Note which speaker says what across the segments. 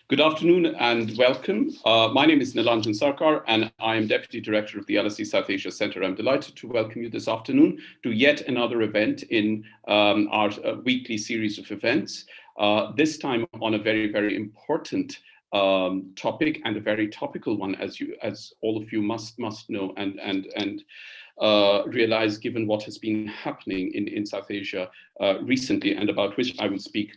Speaker 1: Good afternoon and welcome. My name is Hassan Karrar and I am Deputy Director of the LSE South Asia Centre. I'm delighted to welcome you this afternoon to yet another event in our weekly series of events, this time on a very, very important topic and a very topical one, as all of you must know and realize, given what has been happening in South Asia recently, and about which I will speak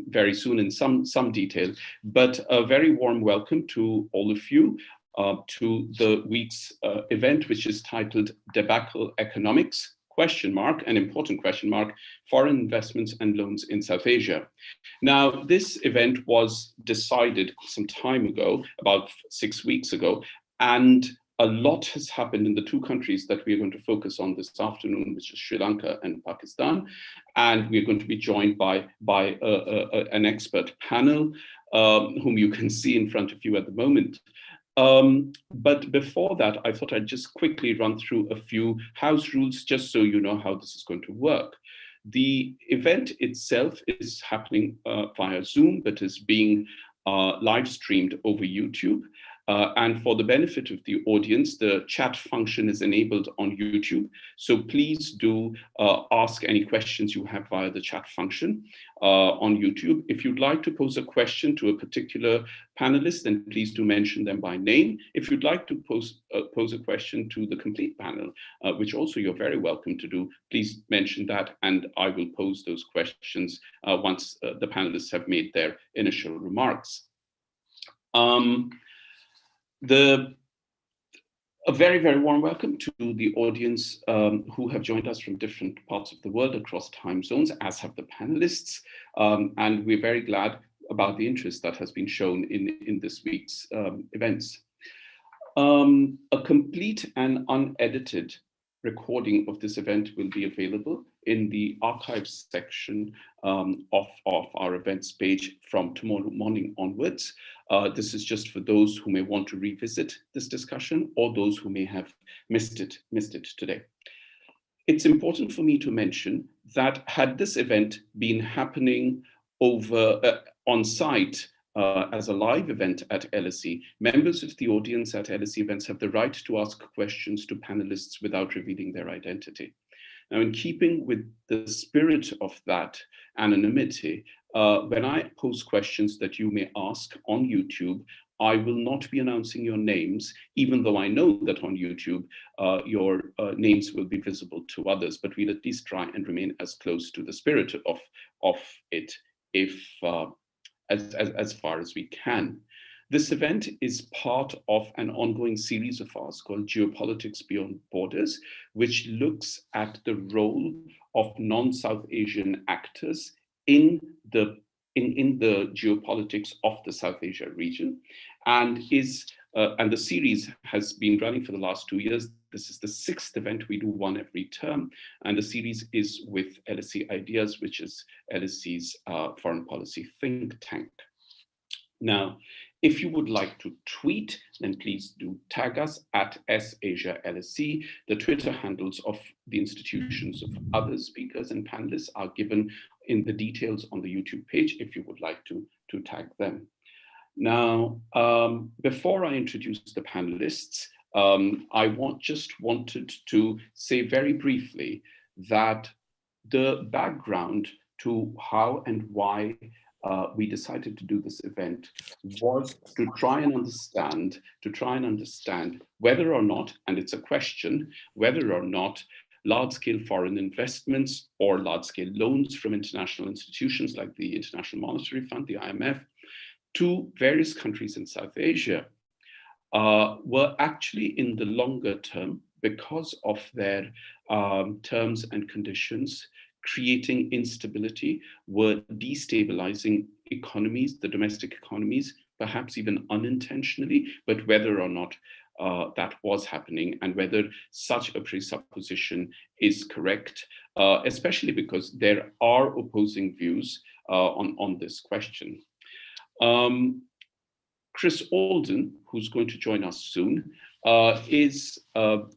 Speaker 1: very soon in some detail. But a very warm welcome to all of you to the week's event, which is titled DEBACLE Economics, ? An important question mark, foreign investments and loans in South Asia. Now, this event was decided some time ago, about 6 weeks ago, and a lot has happened in the two countries that we are going to focus on this afternoon, which is Sri Lanka and Pakistan. And we're going to be joined by an expert panel, whom you can see in front of you at the moment. But before that, I thought I'd just quickly run through a few house rules, just so you know how this is going to work. The event itself is happening via Zoom, but is being live streamed over YouTube. And for the benefit of the audience, the chat function is enabled on YouTube. So please do ask any questions you have via the chat function on YouTube. If you'd like to pose a question to a particular panelist, then please do mention them by name. If you'd like to pose a question to the complete panel, which also you're very welcome to do, please mention that, and I will pose those questions once the panelists have made their initial remarks. A very, very warm welcome to the audience who have joined us from different parts of the world across time zones, as have the panelists. And we're very glad about the interest that has been shown in this week's events. A complete and unedited recording of this event will be available in the archives section of our events page from tomorrow morning onwards. This is just for those who may want to revisit this discussion or those who may have missed it today. It's important for me to mention that had this event been happening on site as a live event at LSE, members of the audience at LSE events have the right to ask questions to panelists without revealing their identity. Now, in keeping with the spirit of that anonymity, when I pose questions that you may ask on YouTube, I will not be announcing your names, even though I know that on YouTube, your names will be visible to others, but we'll at least try and remain as close to the spirit of it, as far as we can. This event is part of an ongoing series of ours called Geopolitics Beyond Borders, which looks at the role of non-South Asian actors in the geopolitics of the South Asia region, and the series has been running for the last 2 years. This is the 6th event. We do one every term, and the series is with LSE Ideas, which is LSE's foreign policy think tank. Now, if you would like to tweet, then please do tag us at SAsiaLSE. The Twitter handles of the institutions of other speakers and panelists are given in the details on the YouTube page if you would like to tag them. Now, before I introduce the panelists, I wanted to say very briefly that the background to how and why we decided to do this event was to try and understand whether or not, and it's a question, whether or not large-scale foreign investments or large-scale loans from international institutions like the International Monetary Fund, the IMF, to various countries in South Asia were actually in the longer term, because of their terms and conditions, creating instability, were destabilizing economies, the domestic economies, perhaps even unintentionally, but whether or not that was happening and whether such a presupposition is correct, especially because there are opposing views on this question. Chris Alden, who's going to join us soon, is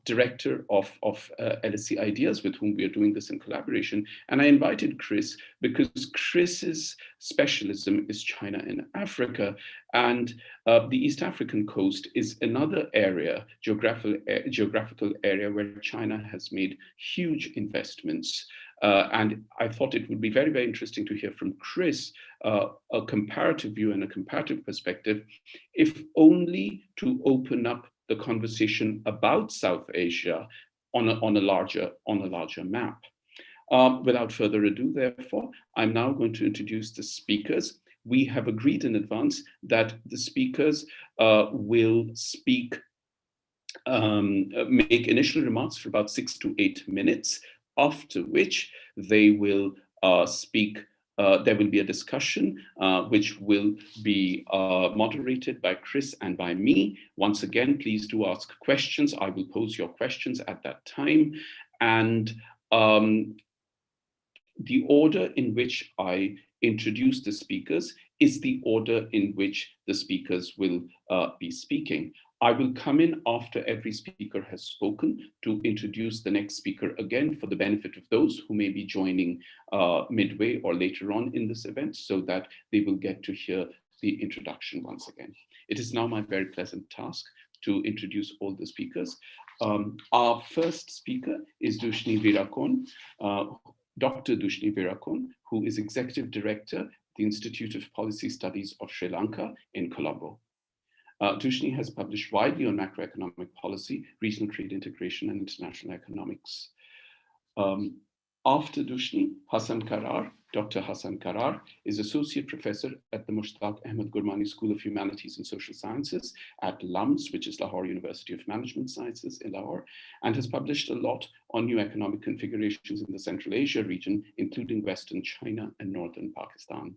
Speaker 1: director of LSE Ideas, with whom we are doing this in collaboration. And I invited Chris because Chris's specialism is China and Africa, and the East African coast is another area, geographical area where China has made huge investments. And I thought it would be very, very interesting to hear from Chris a comparative view and a comparative perspective, if only to open up the conversation about South Asia on a larger map. Without further ado, therefore, I'm now going to introduce the speakers. We have agreed in advance that the speakers will speak, make initial remarks for about 6 to 8 minutes, after which they will speak. There will be a discussion which will be moderated by Chris and by me. Once again, please do ask questions. I will pose your questions at that time. And the order in which I introduce the speakers is the order in which the speakers will be speaking. I will come in after every speaker has spoken to introduce the next speaker again for the benefit of those who may be joining midway or later on in this event, so that they will get to hear the introduction once again. It is now my very pleasant task to introduce all the speakers. Our first speaker is Dushni Veerakon, Dr. Dushni Veerakon, who is Executive Director at the Institute of Policy Studies of Sri Lanka in Colombo. Dushni has published widely on macroeconomic policy, regional trade integration, and international economics. After Dushni, Hassan Karrar, Dr. Hassan Karrar is Associate Professor at the Mushtaq Ahmad Gurmani School of Humanities and Social Sciences at LUMS, which is Lahore University of Management Sciences in Lahore, and has published a lot on new economic configurations in the Central Asia region, including Western China and Northern Pakistan.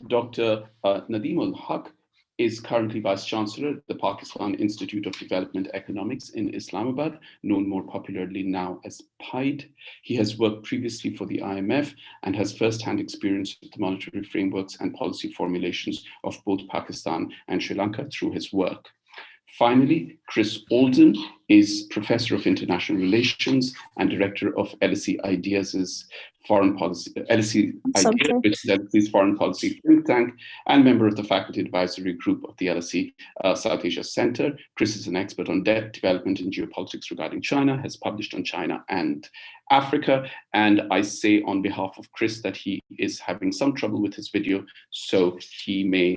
Speaker 1: Dr. Nadeem ul-Haque is currently Vice-Chancellor at the Pakistan Institute of Development Economics in Islamabad, known more popularly now as PIDE. He has worked previously for the IMF and has first-hand experience with the monetary frameworks and policy formulations of both Pakistan and Sri Lanka through his work. Finally, Chris Alden is Professor of International Relations and Director of LSE Ideas' Foreign Policy, LSE Ideas, which is LSE's Foreign Policy think tank, and member of the Faculty Advisory Group of the LSE South Asia Center. Chris is an expert on debt, development, and geopolitics regarding China, has published on China and Africa, and I say on behalf of Chris that he is having some trouble with his video, so he may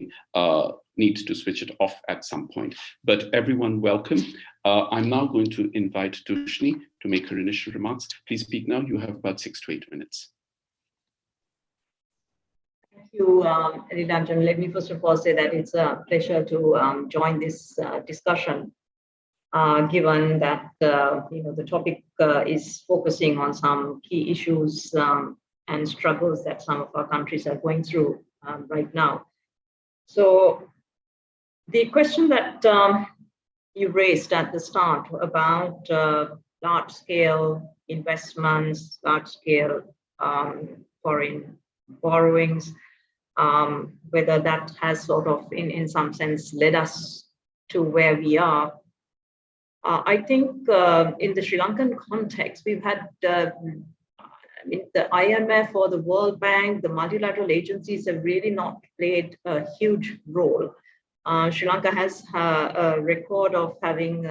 Speaker 1: need to switch it off at some point. But everyone, welcome. I'm now going to invite Dushni to make her initial remarks. Please speak now. You have about 6 to 8 minutes.
Speaker 2: Thank you, Nilanjan. Let me first of all say that it's a pleasure to join this discussion, given that the topic is focusing on some key issues and struggles that some of our countries are going through right now. So the question that you raised at the start about large-scale investments, large-scale foreign borrowings, whether that has sort of, in some sense, led us to where we are. I think in the Sri Lankan context, we've had the IMF or the World Bank, the multilateral agencies have really not played a huge role. Sri Lanka has a record of having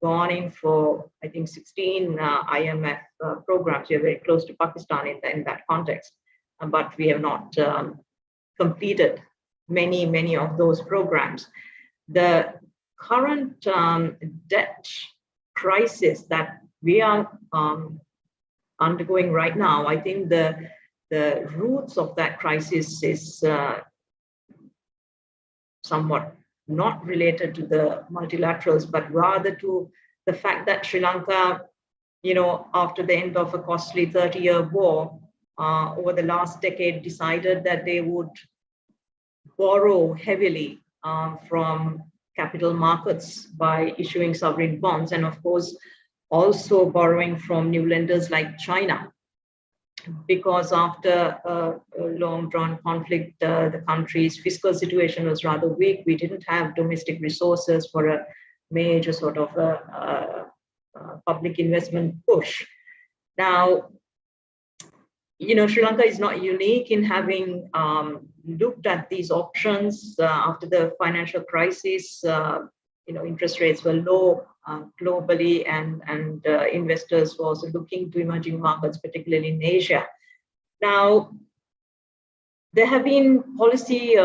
Speaker 2: gone in for, I think, 16 IMF programs. We are very close to Pakistan in that context, but we have not completed many of those programs. The current debt crisis that we are undergoing right now, I think the roots of that crisis is somewhat not related to the multilaterals, but rather to the fact that Sri Lanka, after the end of a costly 30-year war, over the last decade decided that they would borrow heavily from capital markets by issuing sovereign bonds, and of course, also borrowing from new lenders like China. because after a long-drawn conflict, the country's fiscal situation was rather weak. We didn't have domestic resources for a major sort of public investment push. Now, Sri Lanka is not unique in having looked at these options after the financial crisis. Interest rates were low globally, and investors were also looking to emerging markets, particularly in Asia. Now, there have been policy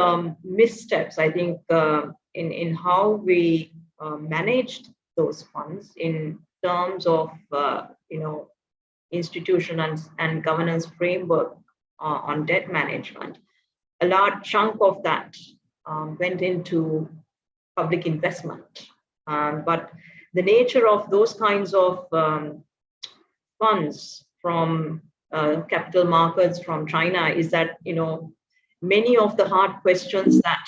Speaker 2: missteps, I think, in how we managed those funds in terms of, institution and governance framework on debt management. A large chunk of that went into public investment. But the nature of those kinds of funds from capital markets from China is that, many of the hard questions that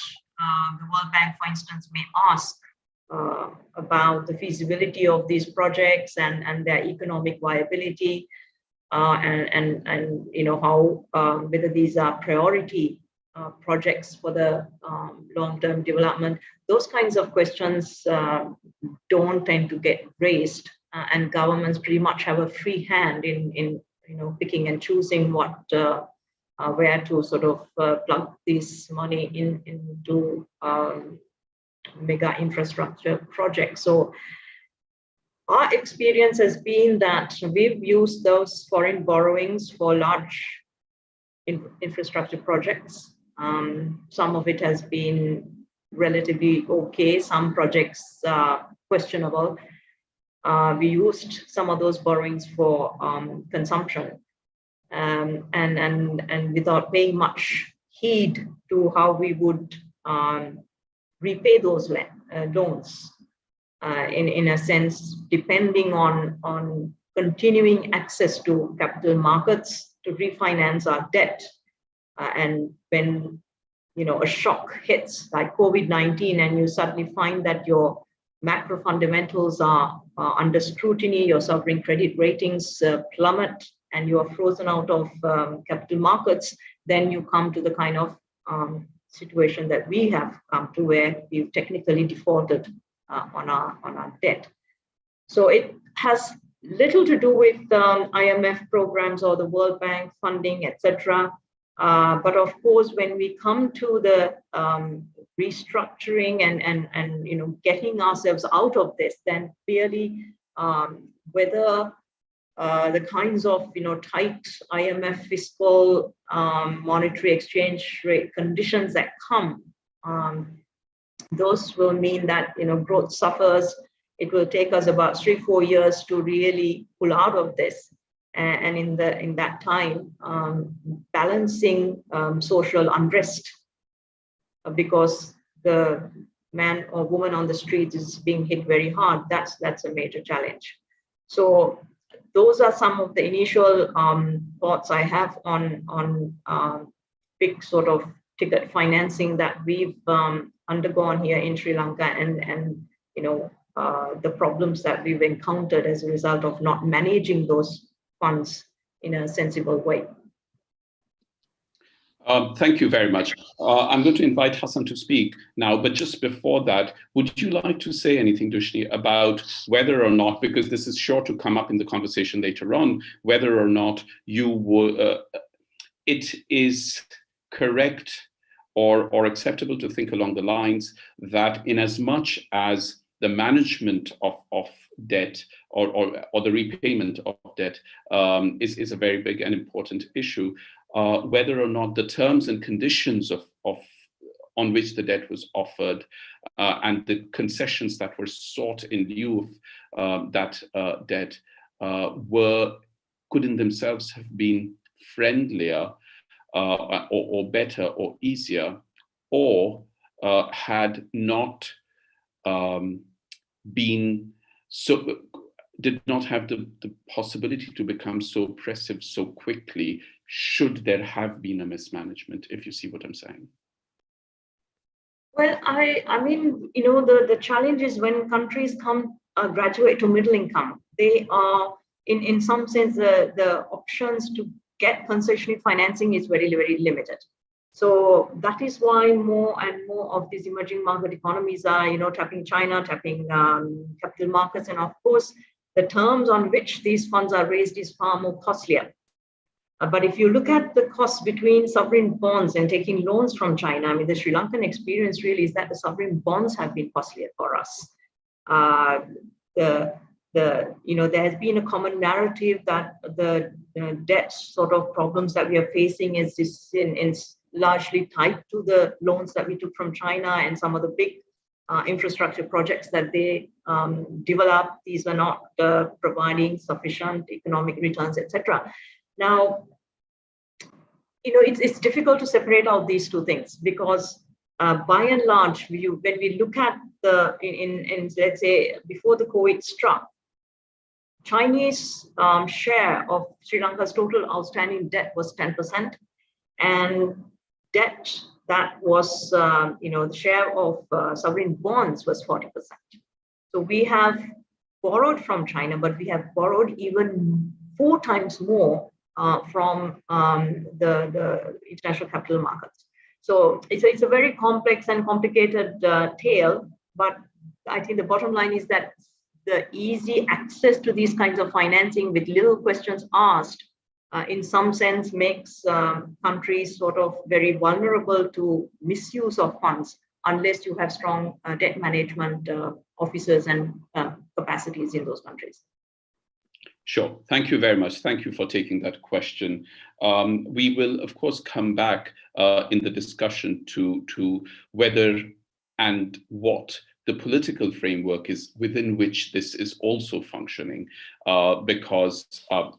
Speaker 2: the World Bank, for instance, may ask about the feasibility of these projects and their economic viability, and how whether these are priority projects for the long-term development. Those kinds of questions don't tend to get raised, and governments pretty much have a free hand in picking and choosing what where to sort of plug this money into mega infrastructure projects. So our experience has been that we've used those foreign borrowings for large infrastructure projects. Some of it has been relatively okay. Some projects questionable. We used some of those borrowings for consumption, and without paying much heed to how we would repay those loans. In a sense, depending on continuing access to capital markets to refinance our debt. And when a shock hits like COVID-19, and you suddenly find that your macro fundamentals are under scrutiny, your sovereign credit ratings plummet, and you are frozen out of capital markets, then you come to the kind of situation that we have come to, where we've technically defaulted on our debt. So it has little to do with IMF programs or the World Bank funding, etc. But of course, when we come to the restructuring and getting ourselves out of this, then clearly whether the kinds of tight IMF fiscal monetary exchange rate conditions that come, those will mean that growth suffers. It will take us about 3-4 years to really pull out of this, and in that time, balancing social unrest, because the man or woman on the streets is being hit very hard. That's a major challenge. So those are some of the initial thoughts I have on big sort of ticket financing that we've undergone here in Sri Lanka, and the problems that we've encountered as a result of not managing those funds in a sensible way.
Speaker 1: Thank you very much. I'm going to invite Hassan to speak now, but just before that, would you like to say anything, Dushni, about whether or not, because this is sure to come up in the conversation later on, whether or not you will, it is correct or acceptable to think along the lines that in as much as the management of debt or the repayment of debt is a very big and important issue, whether or not the terms and conditions on which the debt was offered and the concessions that were sought in lieu of that debt could in themselves have been friendlier or better or easier, or had not been so, did not have the possibility to become so oppressive so quickly, should there have been a mismanagement, if you see what I'm saying.
Speaker 2: Well, I mean, the challenge is when countries graduate to middle income, they are, in some sense, the options to get concessionary financing is very, very limited. So that is why more and more of these emerging market economies are, tapping China, tapping capital markets. And of course, the terms on which these funds are raised is far more costlier. But if you look at the cost between sovereign bonds and taking loans from China, I mean, the Sri Lankan experience really is that the sovereign bonds have been costlier for us. There has been a common narrative that the debt sort of problems that we are facing is largely tied to the loans that we took from China and some of the big infrastructure projects that they developed. These were not providing sufficient economic returns, etc. Now, it's difficult to separate out these two things because by and large, when we look at let's say before the COVID struck, Chinese share of Sri Lanka's total outstanding debt was 10%, and debt that was, the share of sovereign bonds was 40%. So we have borrowed from China, but we have borrowed even 4 times more from the international capital markets. So it's a very complex and complicated tale, but I think the bottom line is that the easy access to these kinds of financing with little questions asked in some sense makes countries sort of very vulnerable to misuse of funds unless you have strong debt management officers and capacities in those countries.
Speaker 1: Sure. Thank you very much. Thank you for taking that question. We will, of course, come back in the discussion to whether and what the political framework is within which this is also functioning, because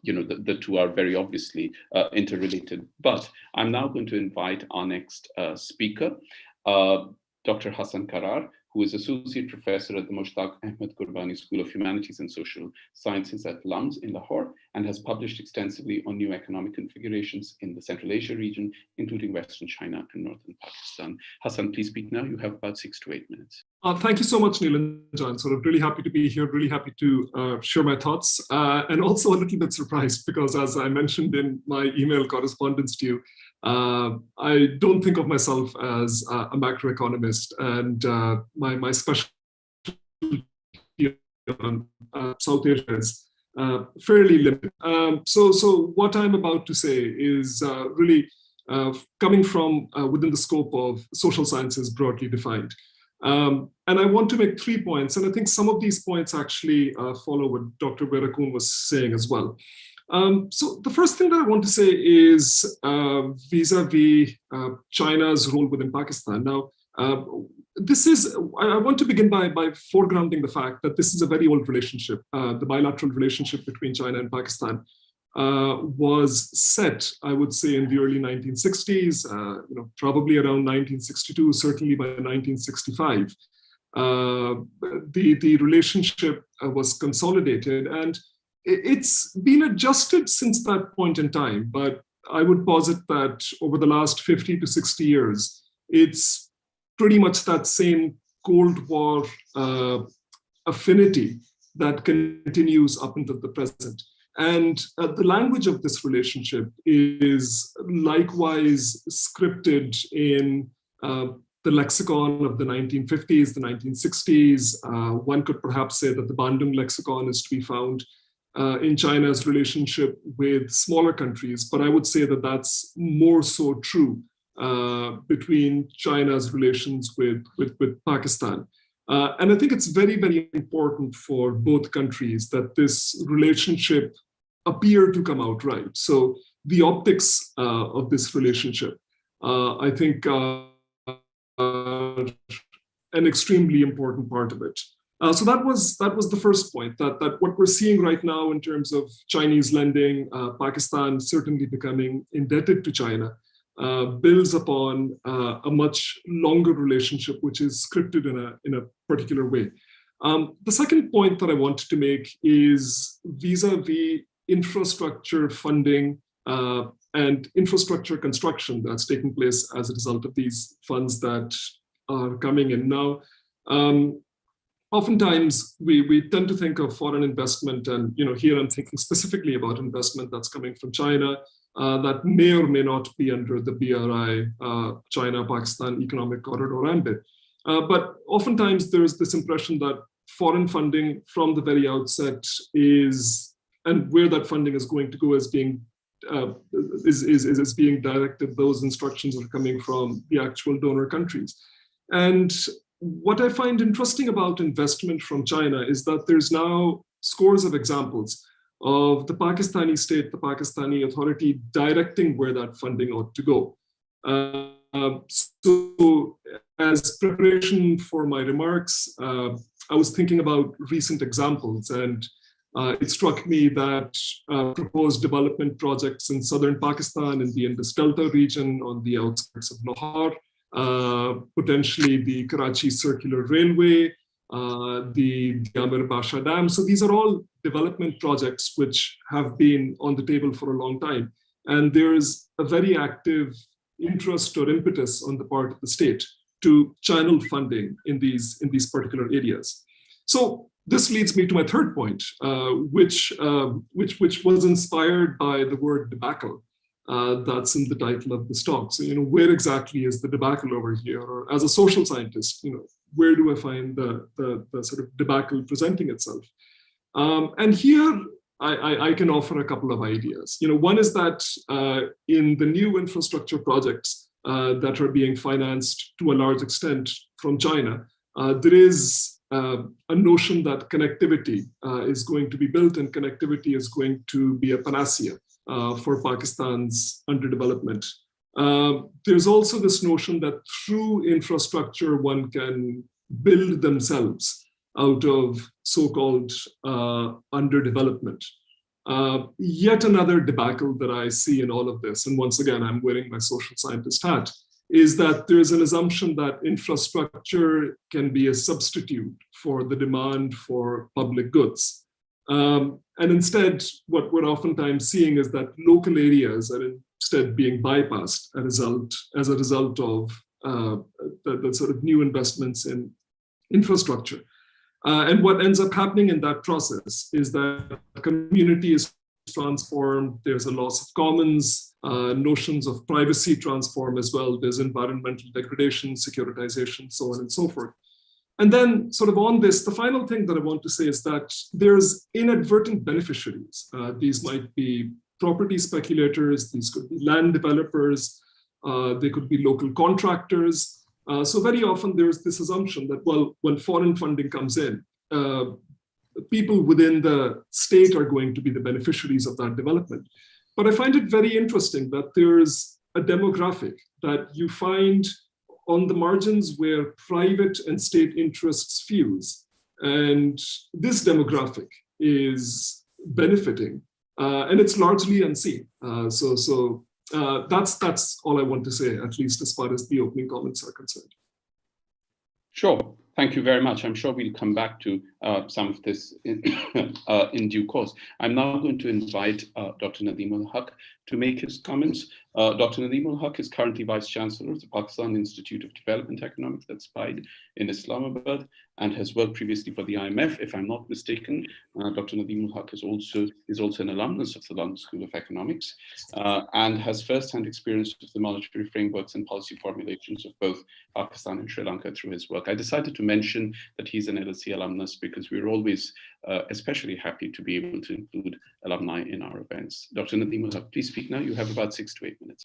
Speaker 1: the two are very obviously interrelated. But I'm now going to invite our next speaker, Dr. Hassan Karrar, who is Associate Professor at the Mushtaq Ahmad Gurmani School of Humanities and Social Sciences at LUMS in Lahore, and has published extensively on new economic configurations in the Central Asia region, including Western China and Northern Pakistan. Hassan, please speak now. You have about 6 to 8 minutes.
Speaker 3: Thank you so much, Nilanjan. Sort of really happy to be here, really happy to share my thoughts, and also a little bit surprised because, as I mentioned in my email correspondence to you, I don't think of myself as a macroeconomist, and my specialty on South Asia is fairly limited. So what I'm about to say is really coming from within the scope of social sciences broadly defined. And I want to make 3 points, and I think some of these points actually follow what Dr. Verakun was saying as well. So the first thing that I want to say is vis-a-vis China's role within Pakistan. Now, I want to begin by foregrounding the fact that this is a very old relationship. The bilateral relationship between China and Pakistan was set, I would say, in the early 1960s, probably around 1962, certainly by 1965. The relationship was consolidated, and it's been adjusted since that point in time, but I would posit that over the last 50 to 60 years, it's pretty much that same Cold War affinity that continues up until the present. And the language of this relationship is likewise scripted in the lexicon of the 1950s, the 1960s. One could perhaps say that the Bandung lexicon is to be found in China's relationship with smaller countries, but I would say that that's more so true between China's relations with Pakistan. And I think it's very, very important for both countries that this relationship appear to come out right. So the optics of this relationship, I think, are an extremely important part of it. So that was the first point, that what we're seeing right now in terms of Chinese lending, Pakistan certainly becoming indebted to China, builds upon a much longer relationship, which is scripted in a particular way. The second point that I wanted to make is vis-a-vis infrastructure funding and infrastructure construction that's taking place as a result of these funds that are coming in now. Oftentimes, we tend to think of foreign investment, and here I'm thinking specifically about investment that's coming from China, that may or may not be under the BRI, China-Pakistan Economic Corridor ambit. But oftentimes there's this impression that foreign funding from the very outset is, and where that funding is going to go is being directed, those instructions are coming from the actual donor countries. And what I find interesting about investment from China is that there's now scores of examples of the Pakistani state, the Pakistani authority directing where that funding ought to go. So as preparation for my remarks, I was thinking about recent examples, and it struck me that proposed development projects in southern Pakistan, in the Indus Delta region, on the outskirts of Lahore, potentially the Karachi Circular Railway, the Amir Basha Dam. So these are all development projects which have been on the table for a long time. And there's a very active interest or impetus on the part of the state to channel funding in these particular areas. So this leads me to my third point, which was inspired by the word debacle. That's in the title of this talk. So, where exactly is the debacle over here? Or as a social scientist, where do I find the sort of debacle presenting itself? And here I can offer a couple of ideas. One is that in the new infrastructure projects that are being financed to a large extent from China, there is a notion that connectivity is going to be built, and connectivity is going to be a panacea for Pakistan's underdevelopment. There's also this notion that through infrastructure, one can build themselves out of so-called underdevelopment. Yet another debacle that I see in all of this, and once again, I'm wearing my social scientist hat, is that there's an assumption that infrastructure can be a substitute for the demand for public goods. And instead, what we're oftentimes seeing is that local areas are instead being bypassed as a result of the sort of new investments in infrastructure. And what ends up happening in that process is that the community is transformed, there's a loss of commons, notions of privacy transform as well, there's environmental degradation, securitization, so on and so forth. And then sort of on this, the final thing that I want to say is that there's inadvertent beneficiaries. These might be property speculators, these could be land developers, they could be local contractors. So very often there's this assumption that, well, when foreign funding comes in, people within the state are going to be the beneficiaries of that development. But I find it very interesting that there's a demographic that you find on the margins where private and state interests fuse. And this demographic is benefiting, and it's largely unseen. So that's all I want to say, at least as far as the opening comments are concerned.
Speaker 1: Sure. Thank you very much. I'm sure we'll come back to some of this in due course. I'm now going to invite Dr. Nadeem ul-Haque to make his comments. Dr. Nadeem ul-Haque is currently Vice-Chancellor of the Pakistan Institute of Development Economics, that's PIDE, in Islamabad, and has worked previously for the IMF, if I'm not mistaken. Dr. Nadeem ul-Haque is also an alumnus of the London School of Economics and has first-hand experience with the monetary frameworks and policy formulations of both Pakistan and Sri Lanka through his work. I decided to mention that he's an LSE alumnus because we're always especially happy to be able to include alumni in our events. Dr. Nadeem ul-Haque, please speak now. You have about 6 to 8 minutes.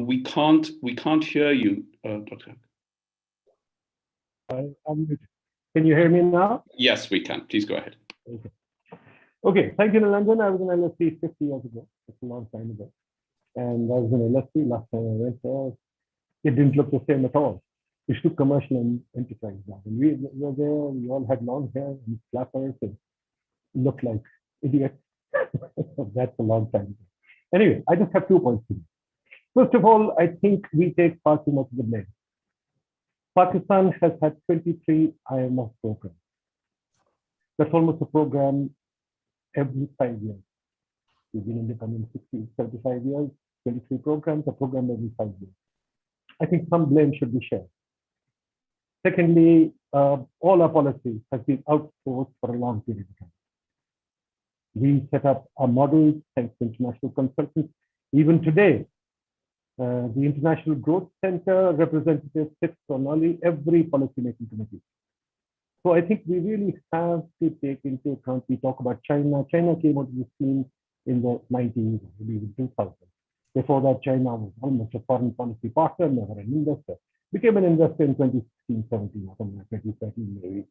Speaker 1: We can't hear you, Dr.
Speaker 4: Can you hear me now?
Speaker 1: Yes, we can. Please go ahead.
Speaker 4: Okay. Thank you, London. I was in LSE 50 years ago. It's a long time ago. And I was in LSE last time I went there. It didn't look the same at all. We took commercial and enterprise now. And we were there, we all had long hair and flappers and looked like idiots. That's a long time ago. Anyway, I just have 2 points to make. First of all, I think we take far too much of the blame. Pakistan has had 23 IMF programs. That's almost a program every 5 years. We've been independent 60, 75 years, 23 programs, a program every 5 years. I think some blame should be shared. Secondly, all our policies have been outsourced for a long period of time. We set up our models thanks to international consultants. Even today, the International Growth Center representative sits on nearly every policymaking committee. So I think we really have to take into account, we talk about China. China came onto the scene in the 90s, maybe 2000. Before that, China was almost a foreign policy partner, never an investor. Became an investor in 2016, 17, or something like 2013 maybe.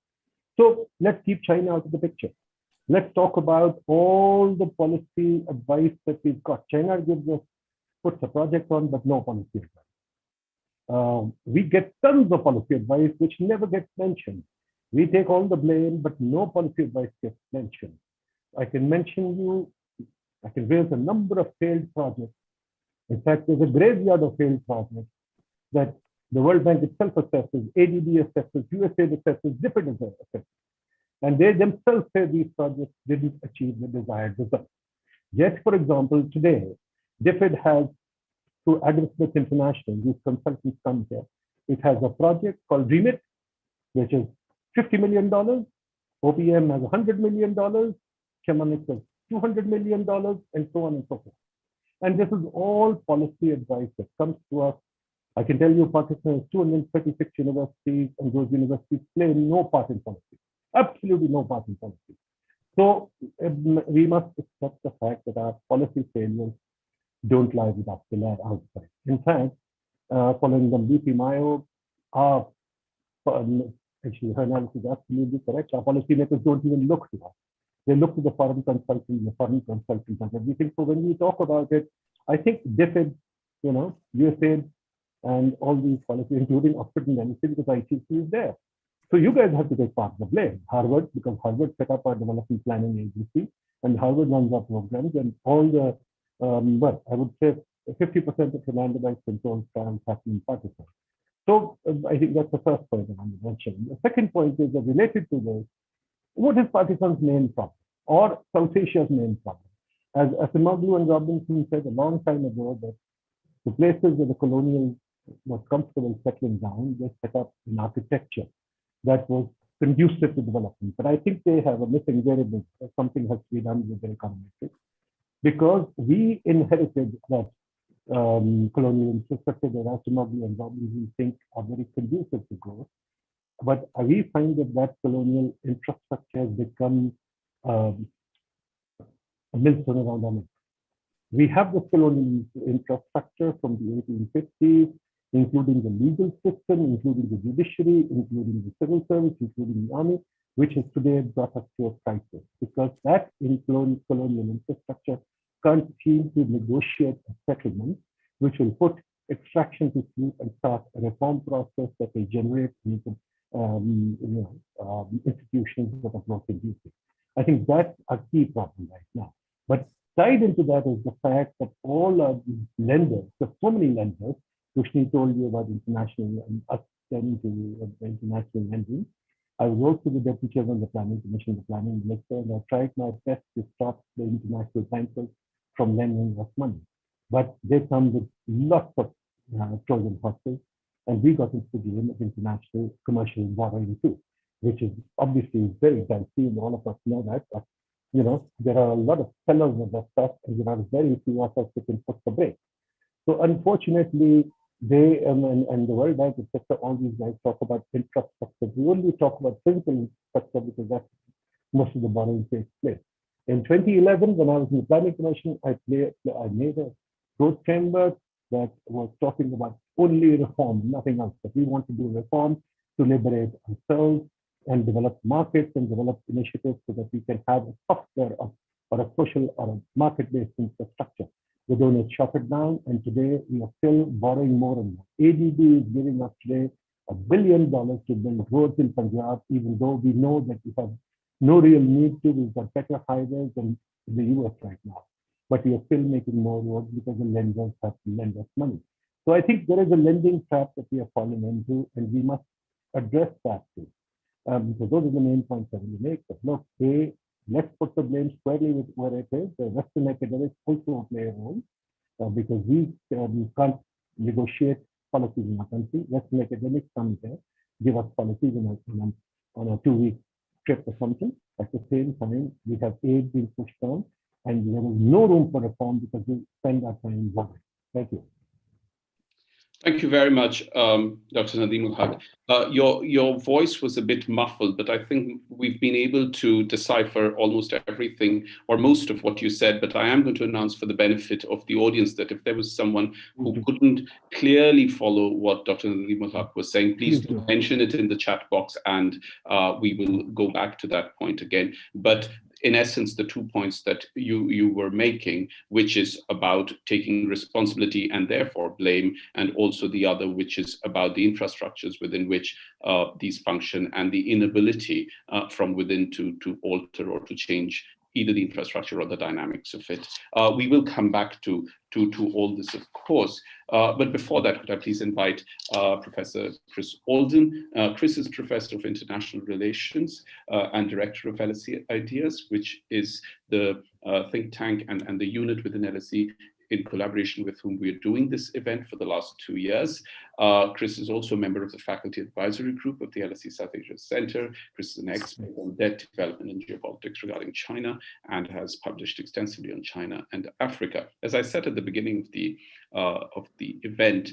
Speaker 4: So let's keep China out of the picture. Let's talk about all the policy advice that we've got. China gives us, puts a project on, but no policy advice. We get tons of policy advice which never gets mentioned. We take all the blame, but no policy advice gets mentioned. I can mention you, I can raise a number of failed projects. In fact, there's a graveyard of failed projects that the World Bank itself assesses, ADB assesses, USAID assesses, DFID assesses. And they themselves say these projects didn't achieve the desired result. Yet, for example, today, DFID has, through Adam Smith International, these consultants come here. It has a project called REMIT, which is $50 million. OPM has $100 million. Humanities has $200 million, and so on and so forth. And this is all policy advice that comes to us. I can tell you Pakistan has 236 universities, and those universities play no part in policy. Absolutely no part in policy. So we must accept the fact that our policy failures don't lie with us, they lie outside. In fact, following the BP Mayo, actually her analysis is absolutely correct. Our policymakers don't even look to us. They look to the foreign consultants, and everything. So when we talk about it, I think DFID, USAID, and all these policies, including Oxford and MIT, because ITC is there. So you guys have to take part of the blame. Harvard, because Harvard set up our development planning agency, and Harvard runs our programs, and all the, well, I would say 50% of the randomized control trials happen in Pakistan. So I think that's the first point I want to mention. The second point is that related to this, what is Pakistan's main problem, or South Asia's main problem? As Ahmad and Robinson said a long time ago, that the places where the colonials was comfortable settling down, they set up an architecture that was conducive to development. But I think they have a missing variable. Something has to be done with their econometrics, because we inherited that colonial infrastructure that Ahmad and Robinson think are very conducive to growth. But we find that colonial infrastructure has become a millstone around our neck. We have this colonial infrastructure from the 1850s, including the legal system, including the judiciary, including the civil service, including the army, which has today brought us to a crisis, because that colonial infrastructure can't seem to negotiate a settlement which will put extraction to sleep and start a reform process that will generate institutions that are growth inducing. I think that's a key problem right now. But tied into that is the fact that all of these lenders, there's so many lenders, Kushni told you about international and us turning to the international lending. I was also the deputy chairman of the planning commission, the planning minister, and I tried my best to stop the international bankers from lending us money. But they come with lots of Trojan horses, and we got into the game of international commercial borrowing too, which is obviously very dicey, and all of us know that. But there are a lot of sellers of that stuff, and there are very few of us who can put the brake. So unfortunately, they and the World Bank, etc., all these guys talk about infrastructure. We only talk about physical infrastructure because that's most of the borrowing takes place. In 2011, when I was in the planning commission, I made a growth framework that was talking about only reform, nothing else. But we want to do reform to liberate ourselves and develop markets and develop initiatives so that we can have a software or a social or a market-based infrastructure. We don't shut it down, and today we are still borrowing more and more. ADB is giving us today $1 billion to build roads in Punjab, even though we know that we have no real need to. We've got better highways than the US right now. But we are still making more roads because the lenders have to lend us money. So I think there is a lending trap that we are falling into, and we must address that too. So those are the main points I will make. But look, let's put the blame squarely with where it is. The Western academics also play a role because we can't negotiate policies in our country. Western academics come there. give us policies on a 2-week trip or something. At the same time, we have aid being pushed on, and there is no room for reform because we spend our time voting. Thank you.
Speaker 1: Thank you very much, Dr. Nadeem ul-Haque. Your voice was a bit muffled, but I think we've been able to decipher almost everything or most of what you said. But I am going to announce for the benefit of the audience that if there was someone who couldn't clearly follow what Dr. Nadeem ul-Haque was saying, please do mention it in the chat box, and we will go back to that point again. But in essence, the 2 points that you were making, which is about taking responsibility and therefore blame, and also the other, which is about the infrastructures within which these function and the inability from within to alter or to change either the infrastructure or the dynamics of it. We will come back to all this, of course. But before that, could I please invite Professor Chris Alden. Chris is Professor of International Relations and Director of LSE Ideas, which is the think tank and the unit within LSE in collaboration with whom we are doing this event for the last 2 years. Chris is also a member of the Faculty Advisory Group of the LSE South Asia Center. Chris is an expert on debt development and geopolitics regarding China and has published extensively on China and Africa. As I said at the beginning of the event,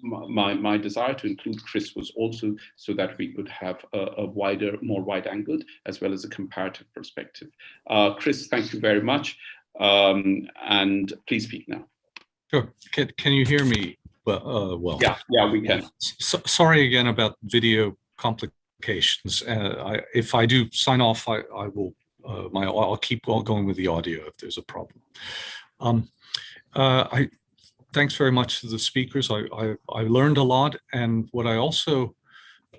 Speaker 1: my desire to include Chris was also so that we could have a wider, more wide-angled, as well as a comparative perspective. Chris, thank you very much. And please speak now.
Speaker 5: Sure. Can you hear me well?
Speaker 1: Yeah, we can.
Speaker 5: Sorry again about video complications. If I do sign off, I will. I'll keep going with the audio if there's a problem. Thanks very much to the speakers. I learned a lot, and what I also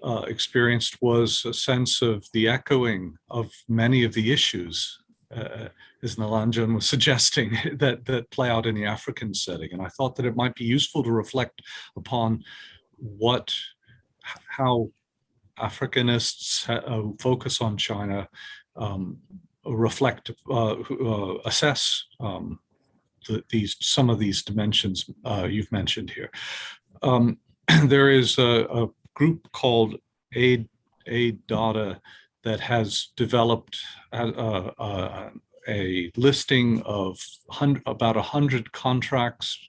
Speaker 5: experienced was a sense of the echoing of many of the issues, as Nilanjan was suggesting, that play out in the African setting. And I thought that it might be useful to reflect upon how Africanists who focus on China assess some of these dimensions you've mentioned here. There is a group called Aid Data that has developed a listing of about 100 contracts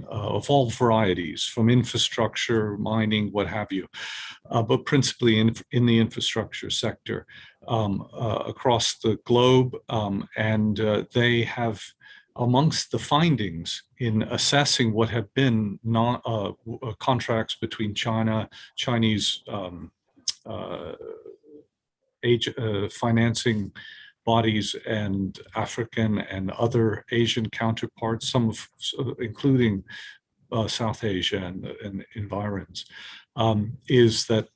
Speaker 5: of all varieties, from infrastructure, mining, what have you, but principally in the infrastructure sector across the globe. And they have, amongst the findings in assessing what have been contracts between Chinese financing bodies and African and other Asian counterparts, including South Asia and environs, is that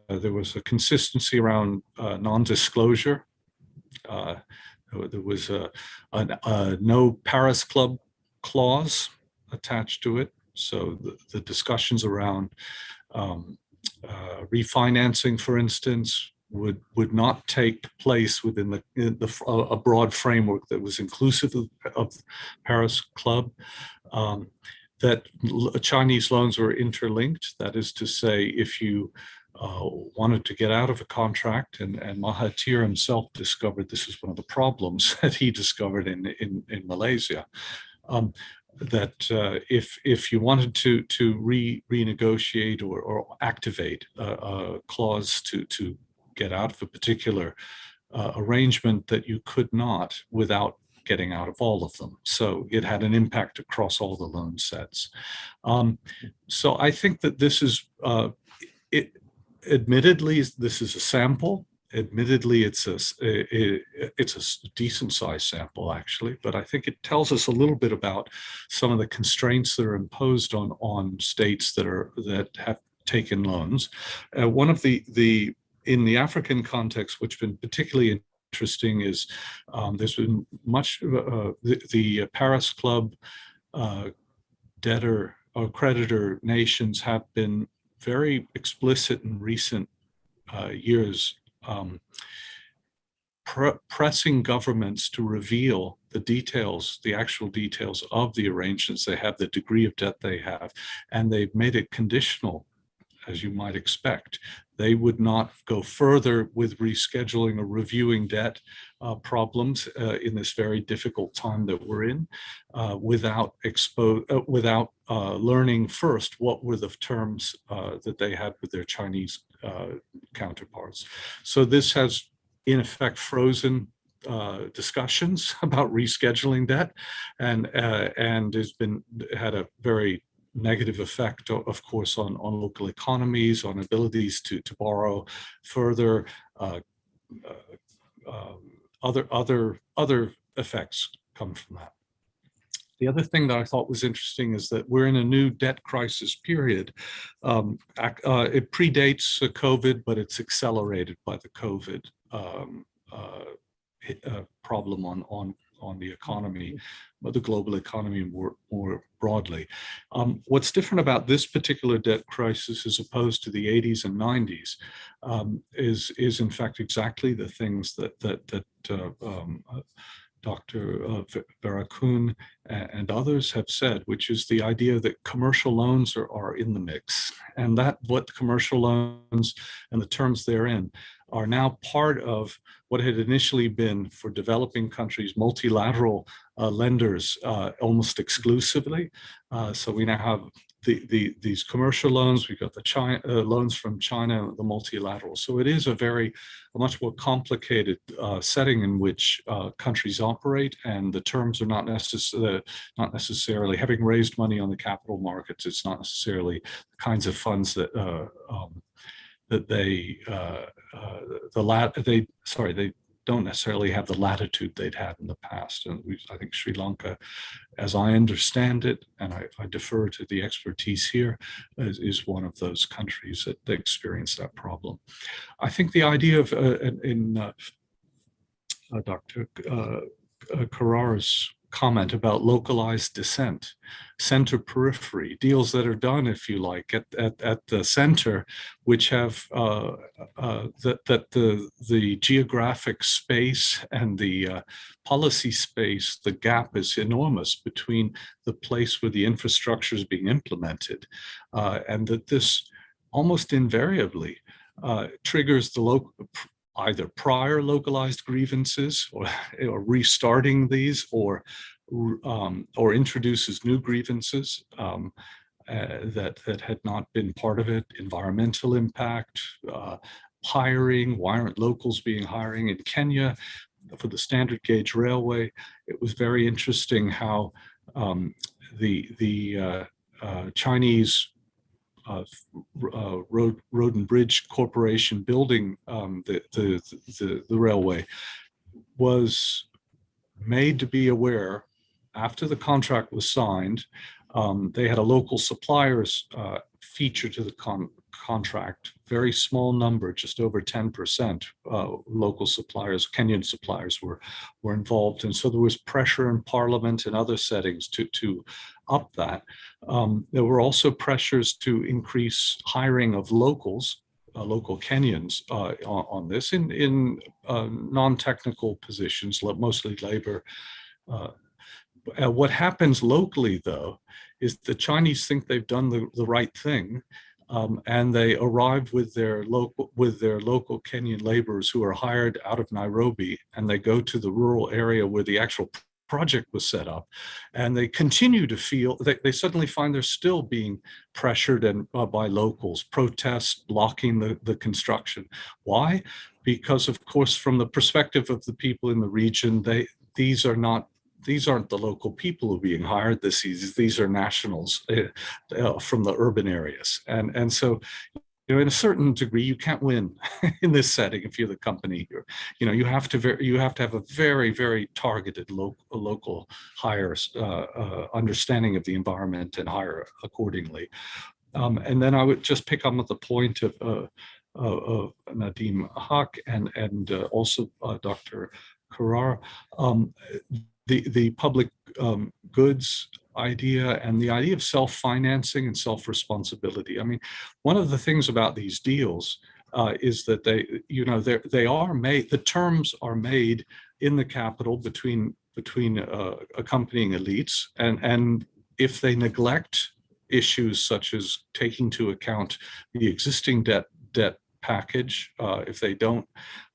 Speaker 5: there was a consistency around non-disclosure. There was a no Paris Club clause attached to it. So the discussions around refinancing, for instance, would not take place within a broad framework that was inclusive of Paris Club. That Chinese loans were interlinked. That is to say, if you wanted to get out of a contract, and Mahathir himself discovered this is one of the problems that he discovered in Malaysia, that if you wanted to renegotiate or activate a clause to get out of a particular arrangement, that you could not without getting out of all of them. So it had an impact across all the loan sets. So I think that this is, admittedly, this is a sample. Admittedly, it's a decent sized sample, actually, but I think it tells us a little bit about some of the constraints that are imposed on states that have taken loans. One of in the African context, which has been particularly interesting, is there's been much the Paris Club debtor or creditor nations have been very explicit in recent years, pressing governments to reveal the details, the actual details of the arrangements they have, the degree of debt they have, and they've made it conditional as you might expect. They would not go further with rescheduling or reviewing debt problems in this very difficult time that we're in without learning first what were the terms that they had with their Chinese counterparts. So this has in effect frozen discussions about rescheduling debt, and has had a very negative effect, of course, on local economies, on abilities to borrow further. Other effects come from that. The other thing that I thought was interesting is that we're in a new debt crisis period. It predates COVID, but it's accelerated by the COVID problem on the economy, but the global economy more broadly. What's different about this particular debt crisis as opposed to the 80s and 90s is in fact exactly the things that Dr. Barakun and others have said, which is the idea that commercial loans are in the mix, and that what commercial loans and the terms therein are now part of what had initially been for developing countries multilateral lenders almost exclusively. So we now have these commercial loans. We've got the loans from China, the multilateral. So it is a much more complicated setting in which countries operate, and the terms are not necessarily having raised money on the capital markets. It's not necessarily the kinds of funds that they don't necessarily have the latitude they'd had in the past. And I think Sri Lanka, as I understand it, and I defer to the expertise here, is one of those countries that experience that problem. I think the idea of, Dr. Karrar's comment about localized dissent, center periphery, deals that are done, if you like, at the center, which have the geographic space and the policy space, the gap is enormous between the place where the infrastructure is being implemented, and that this almost invariably triggers the either prior localized grievances or restarting these, or introduces new grievances that had not been part of it. Environmental impact, hiring. Why aren't locals hiring in Kenya for the standard gauge railway? It was very interesting how the Chinese Road and Bridge Corporation building the railway was made to be aware after the contract was signed. They had a local suppliers feature to the contract, very small number, just over 10% local suppliers, Kenyan suppliers were involved. And so there was pressure in Parliament and other settings to up that. There were also pressures to increase hiring of locals, local Kenyans on this in non-technical positions, mostly labor. What happens locally, though, is the Chinese think they've done the right thing, and they arrive with their local Kenyan laborers who are hired out of Nairobi, and they go to the rural area where the actual project was set up, and they continue to feel they suddenly find they're still being pressured and by locals, protests blocking the construction. Why? Because of course, from the perspective of the people in the region, these aren't the local people who are being hired. These are nationals from the urban areas, and so, you know, in a certain degree, you can't win in this setting if you're the company. You have to have a very, very targeted local hires, understanding of the environment, and hire accordingly. And then I would just pick up on the point of Nadeem Haque and also Dr. Karrar. The public goods idea and the idea of self-financing and self-responsibility. I mean, one of the things about these deals is that they are made. The terms are made in the capital between accompanying elites, and if they neglect issues such as taking into account the existing debt package, if they don't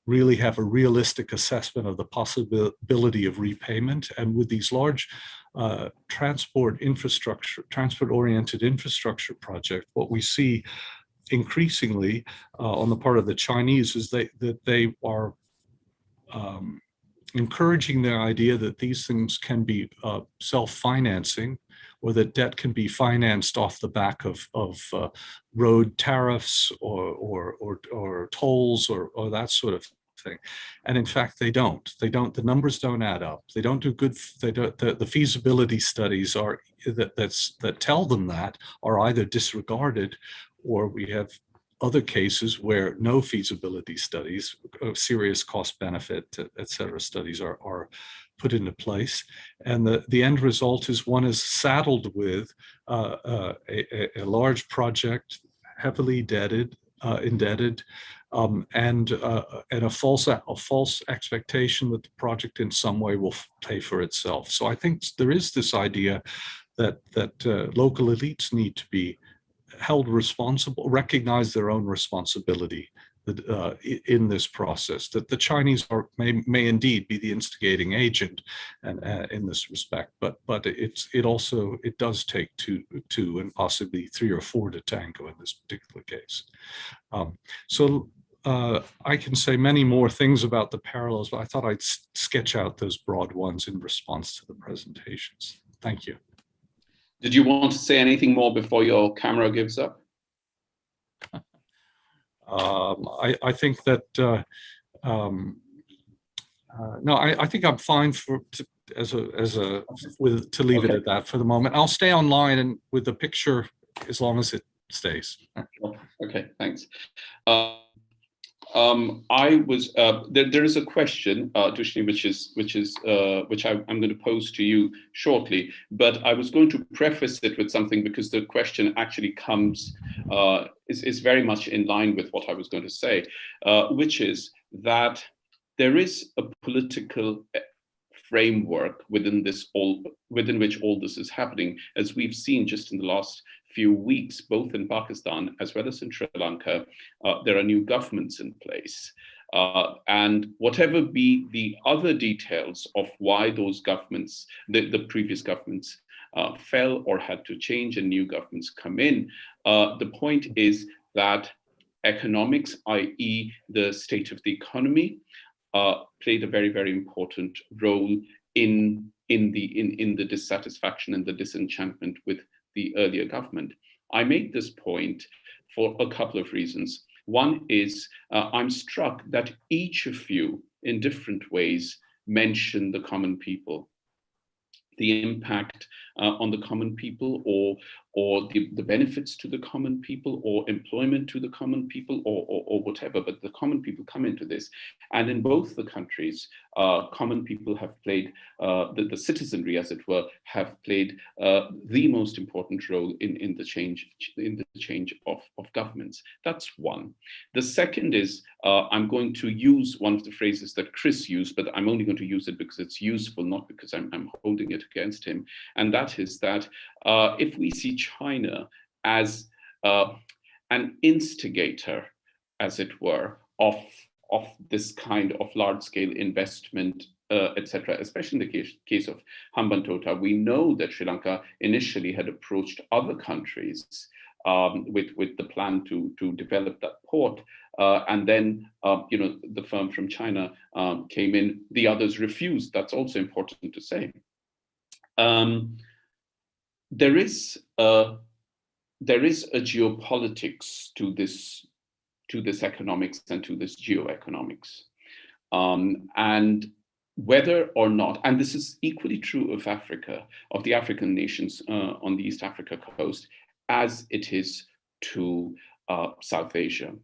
Speaker 5: really have a realistic assessment of the possibility of repayment. And with these large transport-oriented infrastructure projects, what we see increasingly on the part of the Chinese is that they are encouraging the idea that these things can be self-financing, or that debt can be financed off the back of road tariffs or tolls or that sort of thing. And in fact, they don't. The numbers don't add up. They don't do good. They don't. The feasibility studies that tell them that are either disregarded, or we have other cases where no feasibility studies, serious cost benefit, et cetera, studies are put into place. And the end result is one is saddled with a large project, heavily indebted, and a false expectation that the project in some way will pay for itself. So I think there is this idea that local elites need to be held responsible, recognize their own responsibility in this process, that the Chinese may indeed be the instigating agent and in this respect, but it does take two and possibly 3 or 4 to tango in this particular case. I can say many more things about the parallels, but I thought I'd sketch out those broad ones in response to the presentations. Thank you.
Speaker 1: Did you want to say anything more before your camera gives up?
Speaker 5: I think that no, I think I'm fine to leave it at that for the moment. I'll stay online and with the picture as long as it stays.
Speaker 1: Okay, thanks. There is a question, Dushni, which I'm going to pose to you shortly, but I was going to preface it with something because the question actually is very much in line with what I was going to say, which is that there is a political framework within which all this is happening, as we've seen just in the last few weeks, both in Pakistan as well as in Sri Lanka. There are new governments in place. And whatever be the other details of why those governments, the previous governments fell or had to change and new governments come in, the point is that economics, i.e. the state of the economy, played a very, very important role in the dissatisfaction and the disenchantment with the earlier government. I make this point for a couple of reasons. One is I'm struck that each of you in different ways mention the common people, the impact on the common people, or the benefits to the common people, or employment to the common people, or whatever, but the common people come into this. And in both the countries, common people have played, the citizenry, as it were, have played the most important role in the change of governments. That's one. The second is, I'm going to use one of the phrases that Chris used, but I'm only going to use it because it's useful, not because I'm holding it against him. And that is that if we see China as an instigator, as it were, of this kind of large-scale investment, etc., especially in the case of Hambantota, we know that Sri Lanka initially had approached other countries with the plan to develop that port, and then the firm from China came in. The others refused. That's also important to say. There is a geopolitics to this economics and to this geoeconomics, and whether or not, and this is equally true of Africa, of the African nations on the East Africa coast, as it is to South Asia.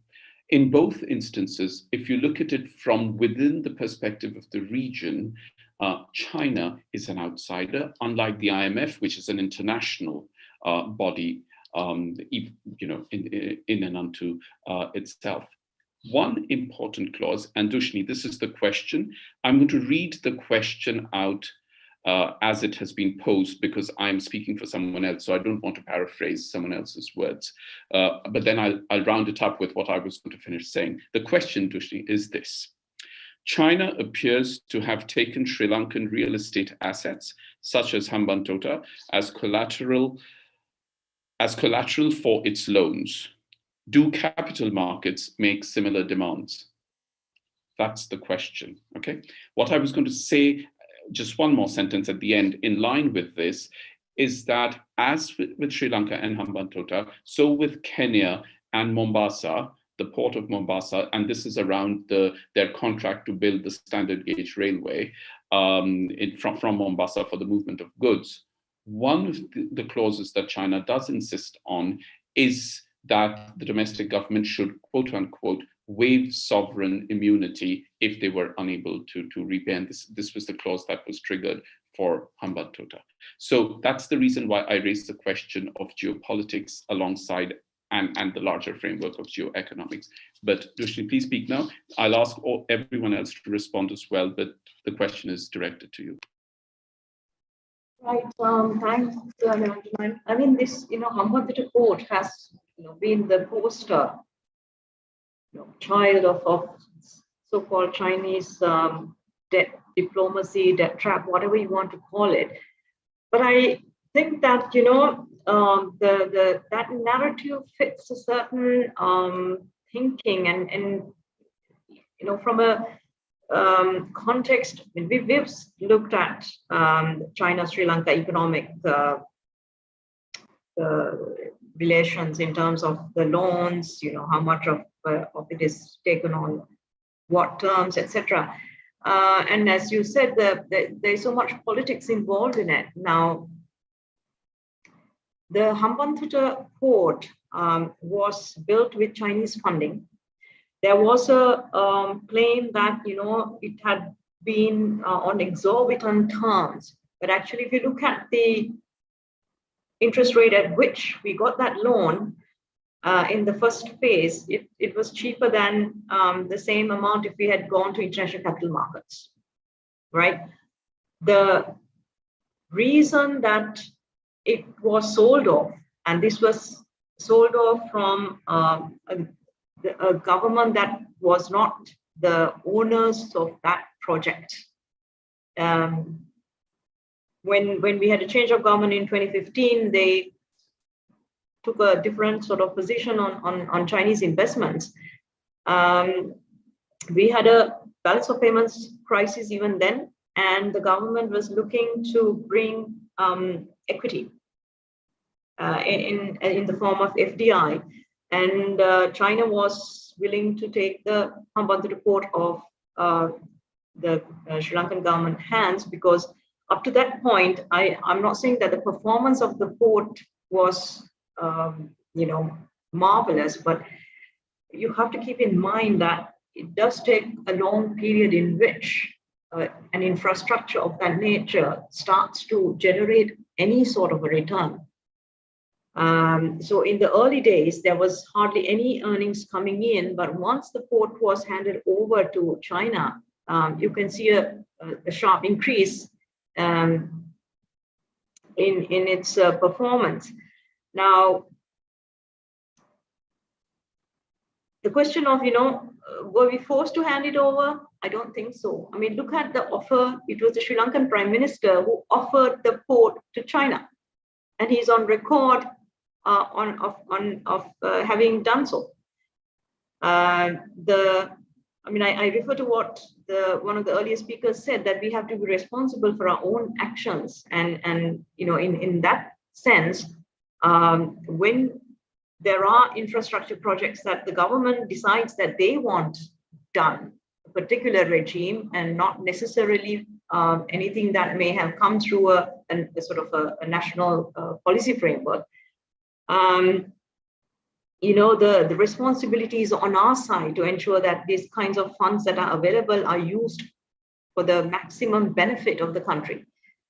Speaker 1: In both instances, if you look at it from within the perspective of the region, China is an outsider, unlike the IMF, which is an international body, in and unto itself. One important clause, and Dushni, this is the question. I'm going to read the question out as it has been posed, because I'm speaking for someone else, so I don't want to paraphrase someone else's words. But then I'll round it up with what I was going to finish saying. The question, Dushni, is this. China appears to have taken Sri Lankan real estate assets, such as Hambantota, as collateral for its loans. Do capital markets make similar demands? That's the question, okay? What I was going to say, just one more sentence at the end, in line with this, is that as with Sri Lanka and Hambantota, so with Kenya and Mombasa, the port of Mombasa, and this is around their contract to build the standard gauge railway from Mombasa for the movement of goods. One of the clauses that China does insist on is that the domestic government should, quote unquote, waive sovereign immunity if they were unable to repay. And this was the clause that was triggered for Hambantota. So that's the reason why I raised the question of geopolitics alongside and the larger framework of geoeconomics. But Dushni, please speak now. I'll ask everyone else to respond as well, but the question is directed to you.
Speaker 2: Right, thanks, Nadeem. I mean, this, Hambantota port has, been the poster, child of so-called Chinese debt diplomacy, debt trap, whatever you want to call it. But I think that, that narrative fits a certain thinking and from a context, we've looked at China-Sri Lanka economic relations in terms of the loans, how much of it is taken on what terms, etc. And as you said, there's so much politics involved in it. Now, the Hambantota port was built with Chinese funding. There was a claim that, it had been on exorbitant terms. But actually, if you look at the interest rate at which we got that loan in the first phase, it was cheaper than the same amount if we had gone to international capital markets, right? The reason that it was sold off, and this was sold off from a government that was not the owners of that project. When we had a change of government in 2015, they took a different sort of position on Chinese investments. We had a balance of payments crisis even then, and the government was looking to bring equity in the form of FDI. And China was willing to take the Hambantota port of the Sri Lankan government hands, because up to that point, I'm not saying that the performance of the port was, marvelous, but you have to keep in mind that it does take a long period in which an infrastructure of that nature starts to generate any sort of a return. So in the early days, there was hardly any earnings coming in, but once the port was handed over to China, you can see a sharp increase in its performance. Now, the question of, were we forced to hand it over? I don't think so. I mean, look at the offer. It was the Sri Lankan Prime Minister who offered the port to China, and he's on record of having done so. I refer to what one of the earlier speakers said, that we have to be responsible for our own actions, and in that sense, when there are infrastructure projects that the government decides that they want done, a particular regime, and not necessarily anything that may have come through a sort of a national policy framework, the responsibility is on our side to ensure that these kinds of funds that are available are used for the maximum benefit of the country.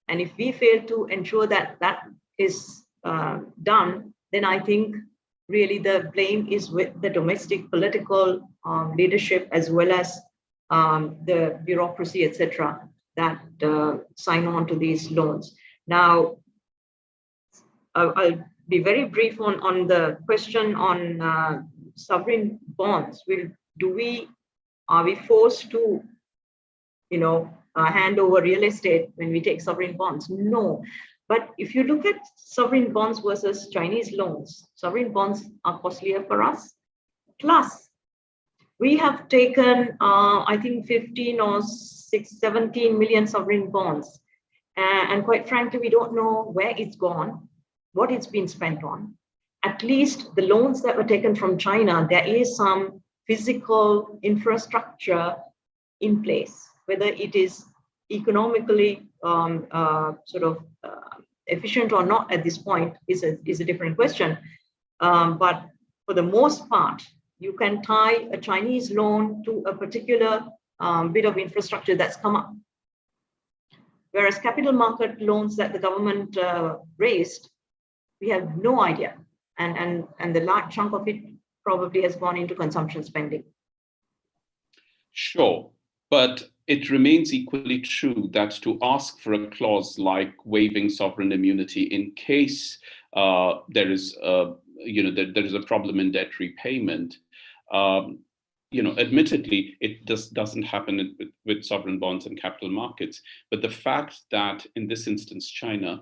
Speaker 2: And if we fail to ensure that that is done, then I think really the blame is with the domestic political leadership, as well as the bureaucracy, etc. that sign on to these loans. Now, I'll be very brief on the question on sovereign bonds. Are we forced to, hand over real estate when we take sovereign bonds? No. But if you look at sovereign bonds versus Chinese loans, sovereign bonds are costlier for us. Plus, we have taken, I think, 15 or 17 million sovereign bonds. And quite frankly, we don't know where it's gone, what it's been spent on. At least the loans that were taken from China, there is some physical infrastructure in place, whether it is economically efficient or not at this point is a different question. But for the most part, you can tie a Chinese loan to a particular bit of infrastructure that's come up. Whereas capital market loans that the government raised, we have no idea. And the large chunk of it probably has gone into consumption spending.
Speaker 1: Sure, but it remains equally true that to ask for a clause like waiving sovereign immunity in case there is a problem in debt repayment, admittedly, it just doesn't happen with sovereign bonds and capital markets. But the fact that in this instance, China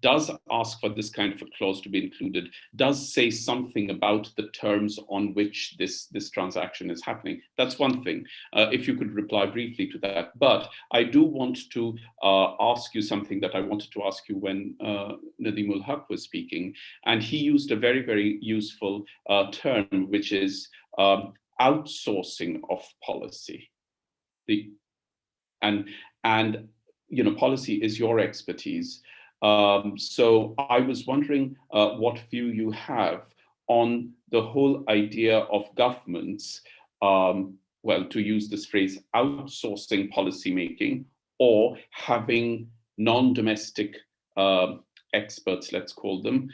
Speaker 1: does ask for this kind of a clause to be included does say something about the terms on which this transaction is happening. That's one thing. If you could reply briefly to that. But I do want to ask you something that I wanted to ask you when Nadeem ul-Haque was speaking. And he used a very, very useful term, which is outsourcing of policy. Policy is your expertise. So I was wondering what view you have on the whole idea of governments, to use this phrase, outsourcing policymaking, or having non-domestic experts, let's call them,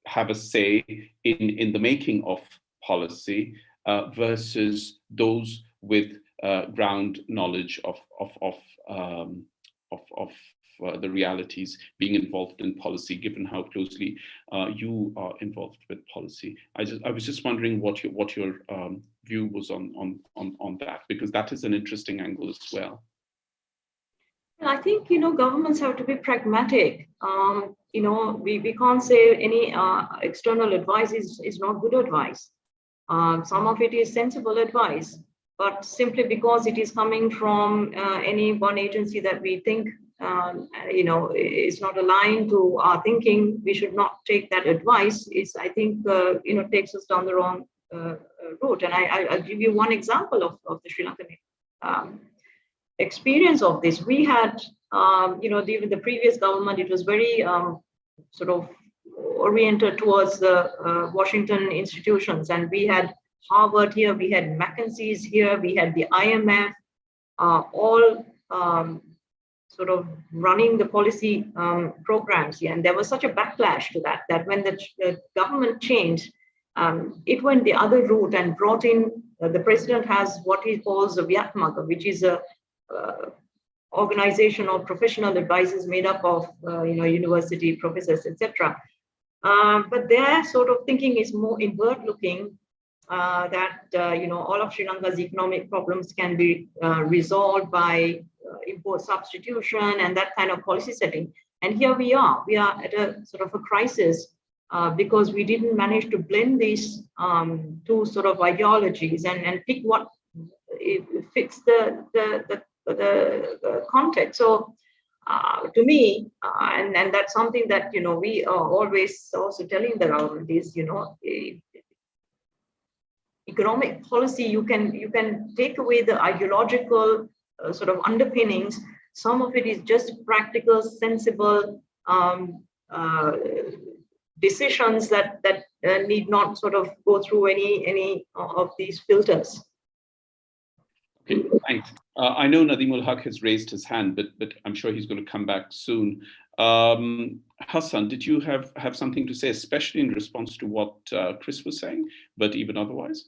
Speaker 1: have a say in the making of policy versus those with ground knowledge of the realities being involved in policy, given how closely you are involved with policy. I was just wondering what your view was on that, because that is an interesting angle as well.
Speaker 2: I think governments have to be pragmatic. We can't say any external advice is not good advice. Some of it is sensible advice, but simply because it is coming from any one agency that we think is not aligned to our thinking, we should not take that advice. I think takes us down the wrong route. And I'll give you one example of the Sri Lankan experience of this. We had, even the previous government, it was very sort of oriented towards the Washington institutions, and we had Harvard here, we had McKinsey's here, we had the IMF, all sort of running the policy programs here. And there was such a backlash to that when the government changed, it went the other route and brought in, the president has what he calls a Viatmaka, which is a organization of professional advisors made up of university professors, etc. But their sort of thinking is more inward looking, that all of Sri Lanka's economic problems can be resolved by import substitution and that kind of policy setting. And here we are at a sort of a crisis because we didn't manage to blend these two sort of ideologies and pick what fits the context. So to me, and that's something that we are always also telling the government is, economic policy, you can take away the ideological sort of underpinnings. Some of it is just practical, sensible decisions that need not sort of go through any of these filters.
Speaker 1: Okay, thanks. I know Nadeem ul-Haque has raised his hand, but I'm sure he's going to come back soon. Hassan, did you have something to say, especially in response to what Chris was saying, but even otherwise?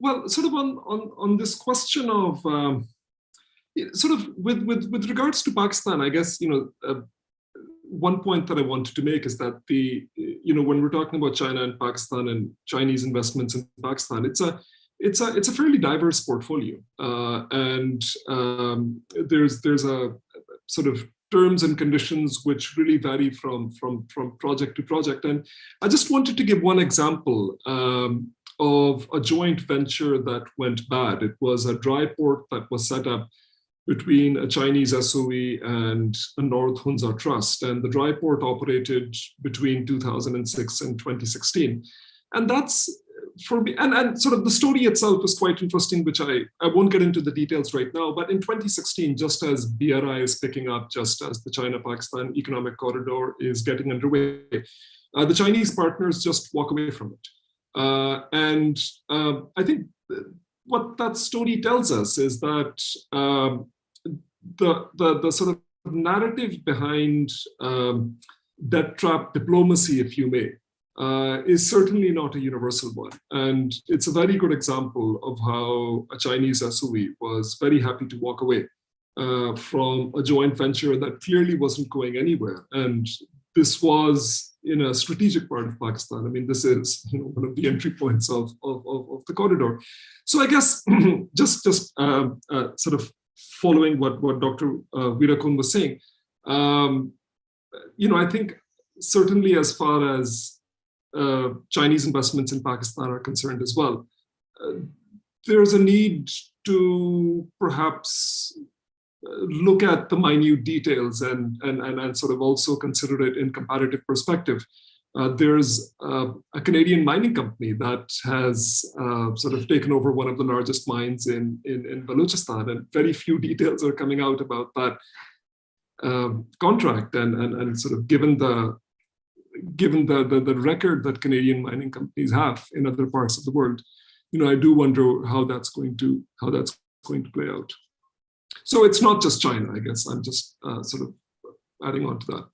Speaker 3: well, sort of on this question of sort of with regards to Pakistan, I guess, one point that I wanted to make is that when we're talking about China and Pakistan and Chinese investments in Pakistan, it's a fairly diverse portfolio, and there's a sort of terms and conditions which really vary from project to project. And I just wanted to give one example of a joint venture that went bad. It was a dry port that was set up between a Chinese SOE and a North Hunza Trust. And the dry port operated between 2006 and 2016. And that's, for me, and sort of the story itself is quite interesting, which I won't get into the details right now, but in 2016, just as BRI is picking up, just as the China-Pakistan economic corridor is getting underway, the Chinese partners just walk away from it. And I think what that story tells us is that the sort of narrative behind debt trap diplomacy, if you may, is certainly not a universal one. And it's a very good example of how a Chinese SOE was very happy to walk away from a joint venture that clearly wasn't going anywhere. And this was in a strategic part of Pakistan. I mean, this is one of the entry points of the corridor. So I guess just sort of following what Dr. Virakun was saying, I think certainly as far as Chinese investments in Pakistan are concerned as well, there's a need to perhaps look at the minute details and sort of also consider it in comparative perspective. There's a Canadian mining company that has sort of taken over one of the largest mines in Balochistan, and very few details are coming out about that contract. And sort of given the record that Canadian mining companies have in other parts of the world, I do wonder how that's going to play out. So it's not just China, I guess. I'm just sort of adding on to that.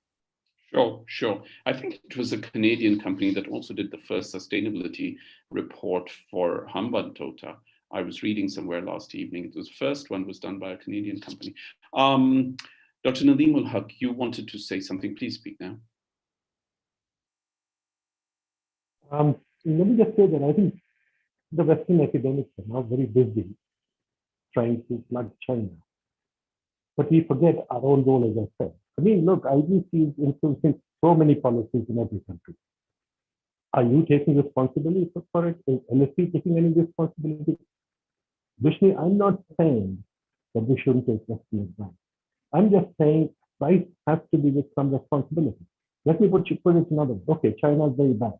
Speaker 1: Sure. I think it was a Canadian company that also did the first sustainability report for Hambantota. I was reading somewhere last evening. The first one was done by a Canadian company. Dr. Nadeem ul-Haque, you wanted to say something. Please speak now.
Speaker 4: Let me just say that I think the Western academics are now very busy trying to plug China. But we forget our own role, as I said. I mean, look, IGC is influencing so many policies in every country. Are you taking responsibility for it? Is LSE taking any responsibility? Vishnu, I'm not saying that we shouldn't take Western advice. I'm just saying price has to be with some responsibility. Let me put it another way. Okay, China is very bad.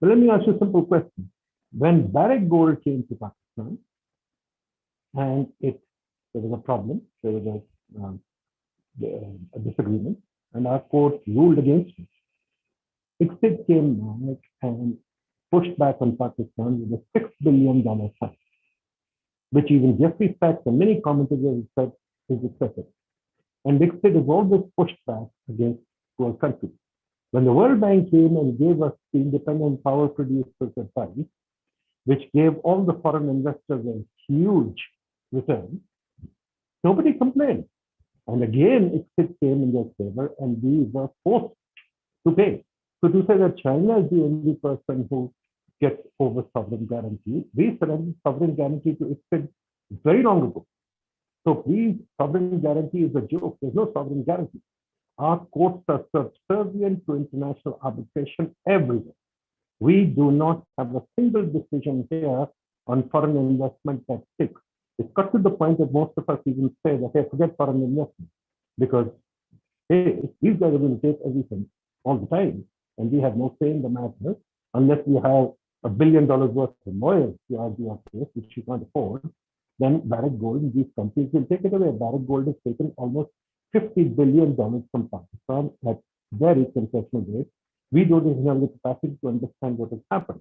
Speaker 4: But let me ask you a simple question. When Barrick Gold came to Pakistan, and there was a problem, there was a disagreement, and our court ruled against it. ICSID came back and pushed back on Pakistan with a $6 billion fine, which even Jeffrey Sachs and many commentators said is excessive. And ICSID has always pushed back against poor countries. When the World Bank came and gave us the independent power producers advice, which gave all the foreign investors a huge return, nobody complained. And again, ICSID came in their favor and we were forced to pay. So to say that China is the only person who gets over sovereign guarantee, we surrendered sovereign guarantee to ICSID very long ago. So please, sovereign guarantee is a joke. There's no sovereign guarantee. Our courts are subservient to international arbitration everywhere. We do not have a single decision here on foreign investment that sticks. It's got to the point that most of us even say that, hey, forget foreign investment, because hey, these guys are going to take everything all the time, and we have no say in the matter unless we have $1 billion worth of lawyers to argue our case, which we can't afford. Then Barrick Gold and these companies will take it away. Barrick Gold has taken almost $50 billion from Pakistan at very concessional rates. We don't even have the capacity to understand what has happened.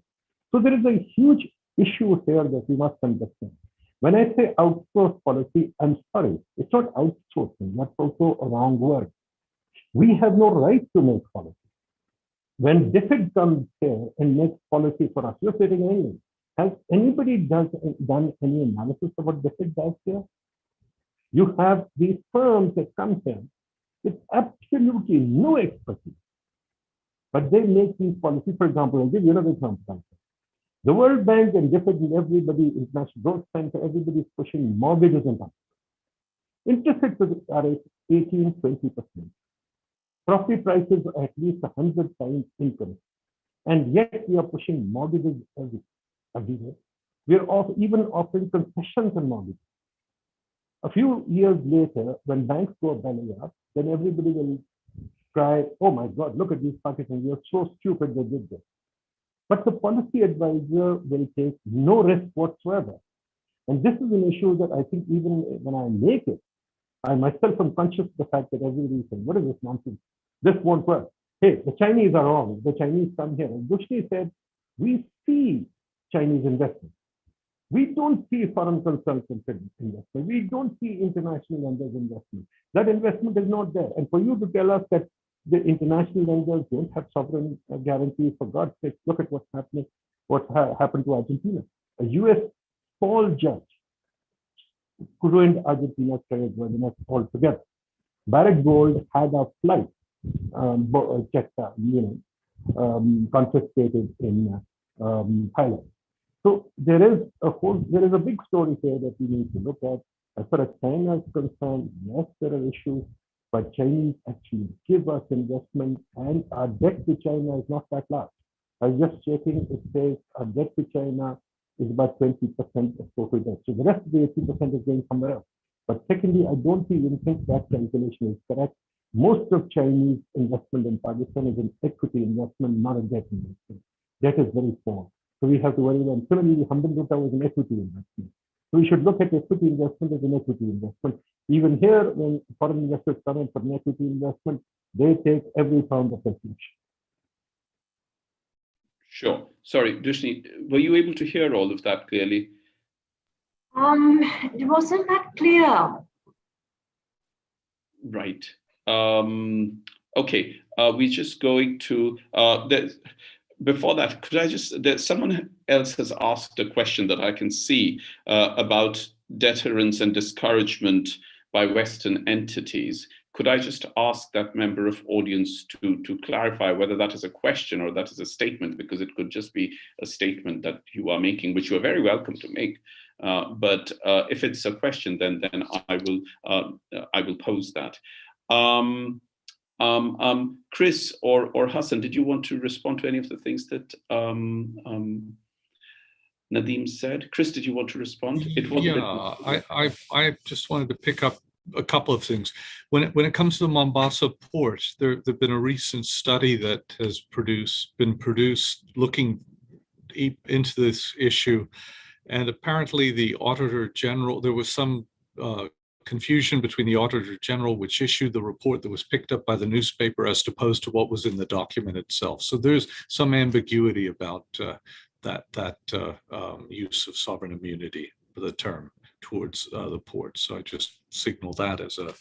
Speaker 4: So there is a huge issue here that we must understand. When I say outsource policy, I'm sorry, it's not outsourcing. That's also a wrong word. We have no right to make policy. When DEBACLE comes here and makes policy for us, you're sitting in England. Has anybody done any analysis of what BEFIT does here? You have these firms that come here with absolutely no expertise, but they make these policies. For example, I'll give you another example. The World Bank and BEFIT and everybody, International Growth Center, everybody is pushing mortgages and that. Interest rates are at 18-20%. Property prices are at least 100 times income. And yet we are pushing mortgages everywhere. We are even offering concessions on mortgages. A few years later, when banks go belly up, then everybody will cry, oh my God, look at these Pakistanis, you're so stupid they did this. But the policy advisor will take no risk whatsoever. And this is an issue that I think even when I make it, I myself am conscious of the fact that everybody is saying, what is this nonsense? This won't work. Hey, the Chinese are wrong. The Chinese come here. And Bushni said, we see Chinese investment. We don't see foreign consultants investment. We don't see international lenders investment. That investment is not there. And for you to tell us that the international lenders don't have sovereign guarantees, for God's sake, look at what's happening, happened to Argentina. A US small judge ruined Argentina's credit worthiness altogether. Barrick Gold had a flight confiscated in Thailand. So there is a big story here that we need to look at. As far as China is concerned, yes, there are issues, but Chinese actually give us investment, and our debt to China is not that large. I was just checking, it says our debt to China is about 20% of total debt. So the rest of the 80% is going somewhere else. But secondly, I don't even think that calculation is correct. Most of Chinese investment in Pakistan is an equity investment, not a debt investment. Debt is very small. So we have to worry about, similarly, Hamdan was an equity investment. So we should look at equity investment as an equity investment. Even here, when foreign investors come in for an equity investment, they take every pound of inflation.
Speaker 1: Sure. Sorry, Dushni, were you able to hear all of that clearly?
Speaker 2: It wasn't that clear.
Speaker 1: Right. Okay. We're just going to, before that, could I just, someone else has asked a question that I can see about deterrence and discouragement by Western entities. Could I just ask that member of audience to clarify whether that is a question or that is a statement, because it could just be a statement that you are making, which you are very welcome to make. But if it's a question, then I will pose that. Chris or Hassan, did you want to respond to any of the things that Nadeem said? Chris, did you want to respond?
Speaker 5: I just wanted to pick up a couple of things. When it comes to the Mombasa port, there's been a recent study that has been produced looking deep into this issue, and apparently the Auditor General, there was some confusion between the Auditor General, which issued the report, that was picked up by the newspaper, as opposed to what was in the document itself. So there's some ambiguity about that use of sovereign immunity for the term towards the port. So I just signal that as a,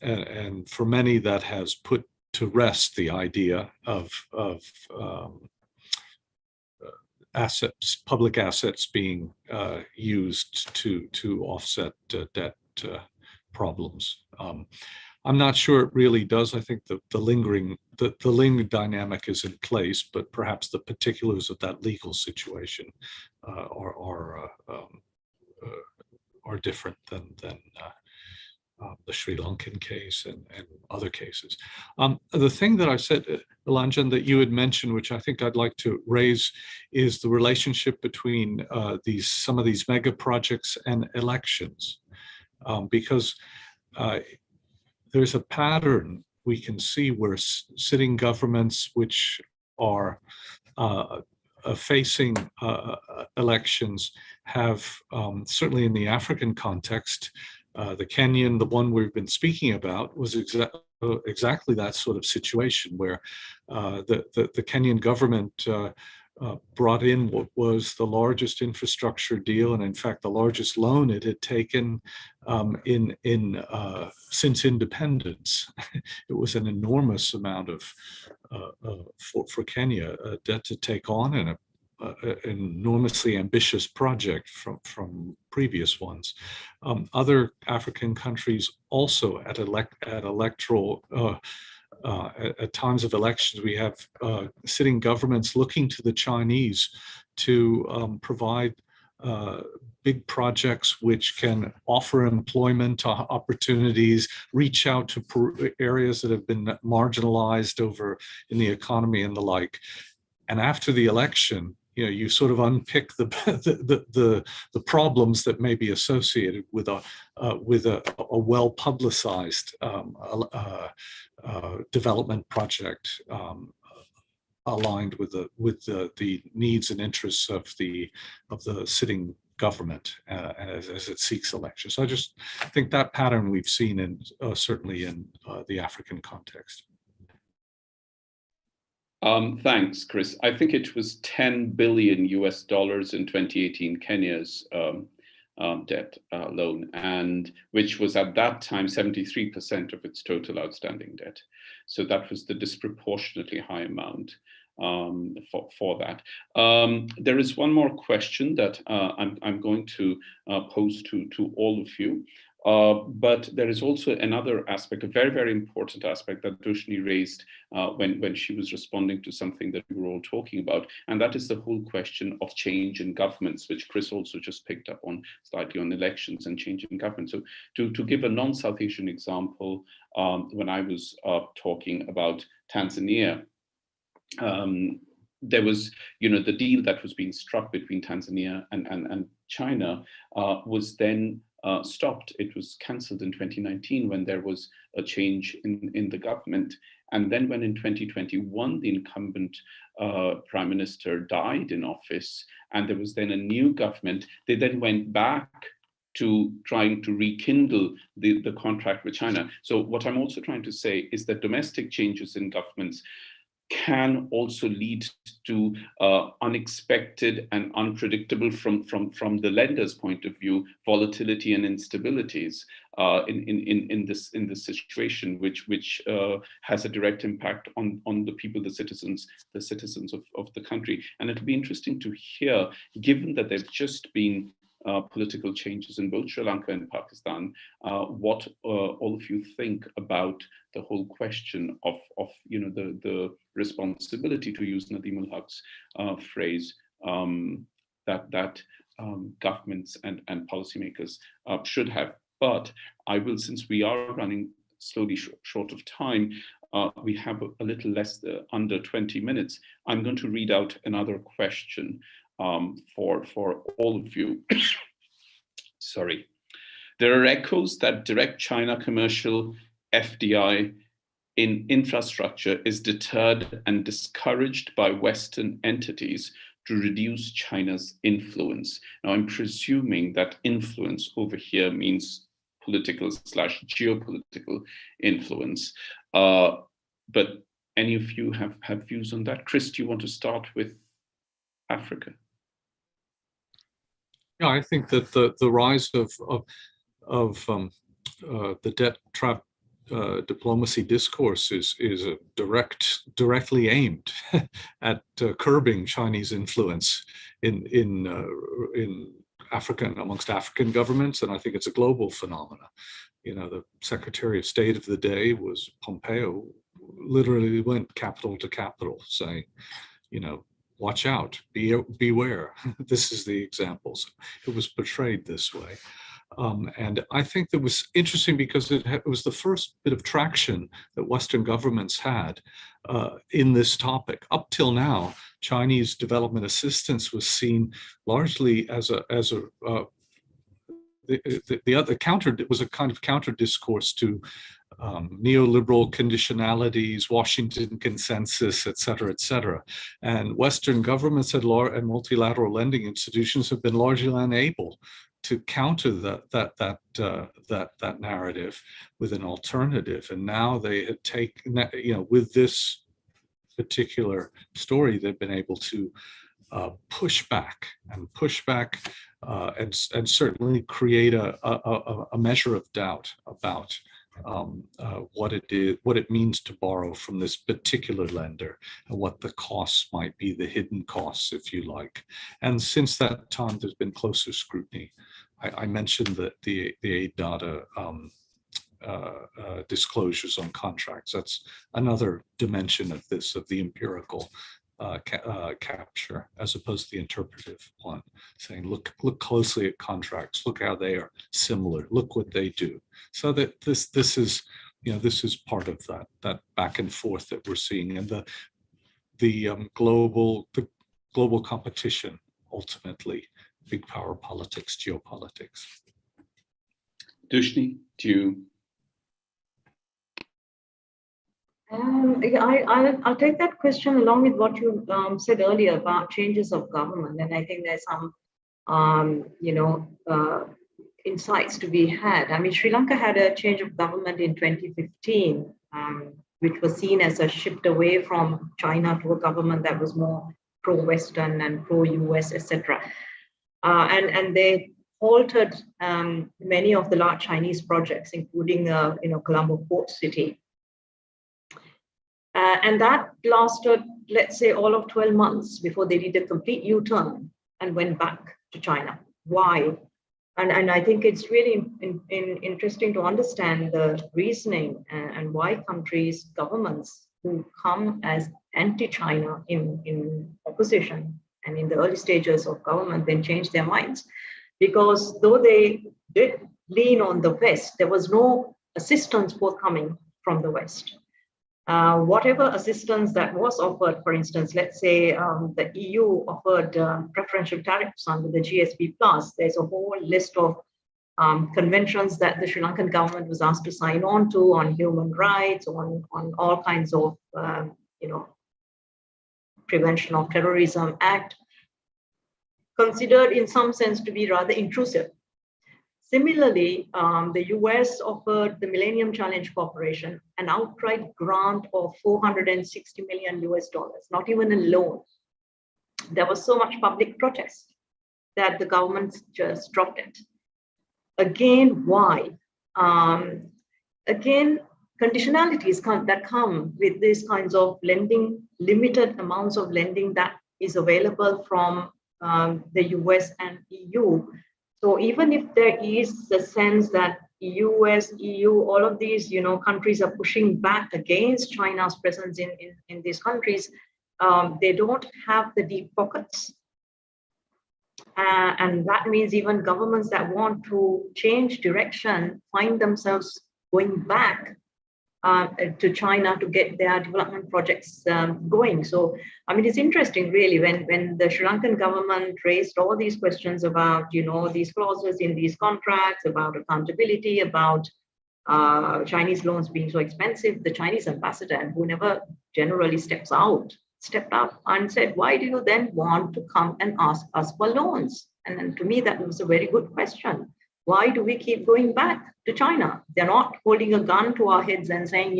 Speaker 5: and for many that has put to rest the idea of assets, public assets being used to offset debt problems. I'm not sure it really does. I think the lingering dynamic is in place, but perhaps the particulars of that legal situation are different than the Sri Lankan case and other cases. The thing that I said, Elanjan, that you had mentioned, which I think I'd like to raise, is the relationship between some of these mega projects and elections, because there's a pattern we can see where sitting governments which are facing elections have, certainly in the African context, the Kenyan, the one we've been speaking about, was exactly that sort of situation where the Kenyan government brought in what was the largest infrastructure deal, and in fact the largest loan it had taken since independence. It was an enormous amount of for Kenya debt to take on, and enormously ambitious project from previous ones. Other African countries also at electoral at times of elections, we have sitting governments looking to the Chinese to provide big projects which can offer employment opportunities, reach out to areas that have been marginalized over in the economy and the like. And after the election, you know, you sort of unpick the problems that may be associated with a well-publicized development project aligned with the needs and interests of the sitting government as it seeks elections. So I just think that pattern we've seen in certainly in the African context.
Speaker 1: Thanks, Chris. I think it was $10 billion US in 2018, Kenya's debt loan, and which was at that time 73% of its total outstanding debt. So that was the disproportionately high amount for that. There is one more question that I'm going to pose to all of you. But there is also another aspect, a very, very important aspect that Dushni raised when she was responding to something that we were all talking about, and that is the whole question of change in governments, which Chris also just picked up on slightly on elections and change in government. So to give a non-South Asian example, when I was talking about Tanzania, there was, you know, the deal that was being struck between Tanzania and China was then stopped. It was cancelled in 2019 when there was a change in the government. And then when in 2021, the incumbent prime minister died in office, and there was then a new government, they then went back to trying to rekindle the contract with China. So what I'm also trying to say is that domestic changes in governments can also lead to unexpected and unpredictable from the lender's point of view, volatility and instabilities in this situation, which has a direct impact on the people, the citizens of the country. And it'll be interesting to hear, given that there've just been political changes in both Sri Lanka and Pakistan, what all of you think about the whole question of you know, the responsibility, to use Nadeem ul-Haque's phrase, that governments and policymakers should have. But I will, since we are running slowly short of time, we have a little less under 20 minutes. I'm going to read out another question for all of you. Sorry. There are echoes that direct China commercial FDI in infrastructure is deterred and discouraged by Western entities to reduce China's influence. Now, I'm presuming that influence over here means political/geopolitical influence. But any of you have views on that? Chris, do you want to start with Africa?
Speaker 5: Yeah, I think that the rise of the debt trap diplomacy discourse is a directly aimed at curbing Chinese influence in Africa and amongst African governments, and I think it's a global phenomena. You know, the Secretary of State of the day was Pompeo, literally went capital to capital saying, you know, watch out, beware. This is the examples. It was portrayed this way. And I think that was interesting because it was the first bit of traction that Western governments had in this topic. Up till now, Chinese development assistance was seen largely as the other counter. It was a kind of counter discourse to neoliberal conditionalities, Washington consensus, et cetera, and Western governments and multilateral lending institutions have been largely unable to counter that narrative with an alternative. And now they had taken, you know, with this particular story, they've been able to push back and certainly create a measure of doubt about what it is, what it means to borrow from this particular lender, and what the costs might be, the hidden costs, if you like. And since that time, there's been closer scrutiny. I mentioned that the aid data disclosures on contracts. That's another dimension of this, of the empirical capture, as opposed to the interpretive one, saying look closely at contracts, look how they are similar, look what they do. So that this is, you know, this is part of that back and forth that we're seeing, and the global competition, ultimately, big power politics, geopolitics.
Speaker 1: Dushni, do you?
Speaker 2: I'll take that question along with what you said earlier about changes of government, and I think there's some, insights to be had. I mean, Sri Lanka had a change of government in 2015, which was seen as a shift away from China to a government that was more pro-Western and pro-US, etc. And they halted many of the large Chinese projects, including Colombo Port City. And that lasted, let's say, all of 12 months before they did a complete U-turn and went back to China. Why? And I think it's really interesting to understand the reasoning and why countries, governments who come as anti-China in opposition and in the early stages of government then change their minds. Because though they did lean on the West, there was no assistance forthcoming from the West. Whatever assistance that was offered, for instance, let's say the EU offered preferential tariffs under the GSP+. There's a whole list of conventions that the Sri Lankan government was asked to sign on to on human rights, on all kinds of, Prevention of Terrorism Act, considered in some sense to be rather intrusive. Similarly, the US offered the Millennium Challenge Corporation an outright grant of $460 million US, not even a loan. There was so much public protest that the government just dropped it. Again, why? Again, conditionalities that come with these kinds of lending, limited amounts of lending that is available from the US and EU. So even if there is a sense that US, EU, all of these, countries are pushing back against China's presence in these countries, they don't have the deep pockets. And that means even governments that want to change direction find themselves going back to China to get their development projects going. So, I mean, it's interesting really when the Sri Lankan government raised all these questions about, these clauses in these contracts, about accountability, about Chinese loans being so expensive, the Chinese ambassador, and who never generally stepped up and said, why do you then want to come and ask us for loans? And to me, that was a very good question. Why do we keep going back to China? They're not holding a gun to our heads and saying,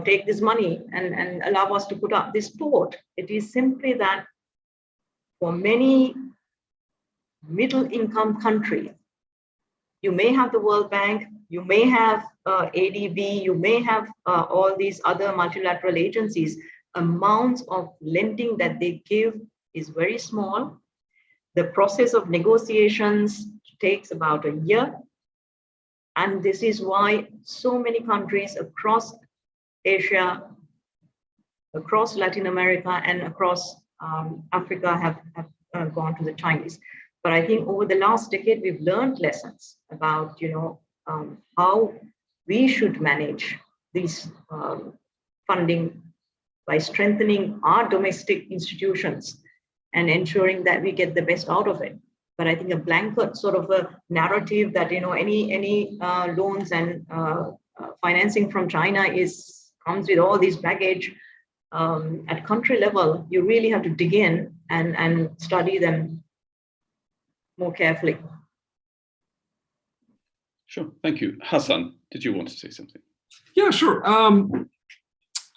Speaker 2: take this money and allow us to put up this port. It is simply that for many middle-income countries, you may have the World Bank, you may have ADB, you may have all these other multilateral agencies. Amounts of lending that they give is very small. The process of negotiations takes about a year. And this is why so many countries across Asia, across Latin America, and across Africa have gone to the Chinese. But I think over the last decade, we've learned lessons about, how we should manage these funding by strengthening our domestic institutions and ensuring that we get the best out of it. But I think a blanket sort of a narrative that any loans and financing from China comes with all these baggage at country level. You really have to dig in and study them more carefully.
Speaker 1: Sure, thank you. Hassan, did you want to say something?
Speaker 3: Yeah, sure.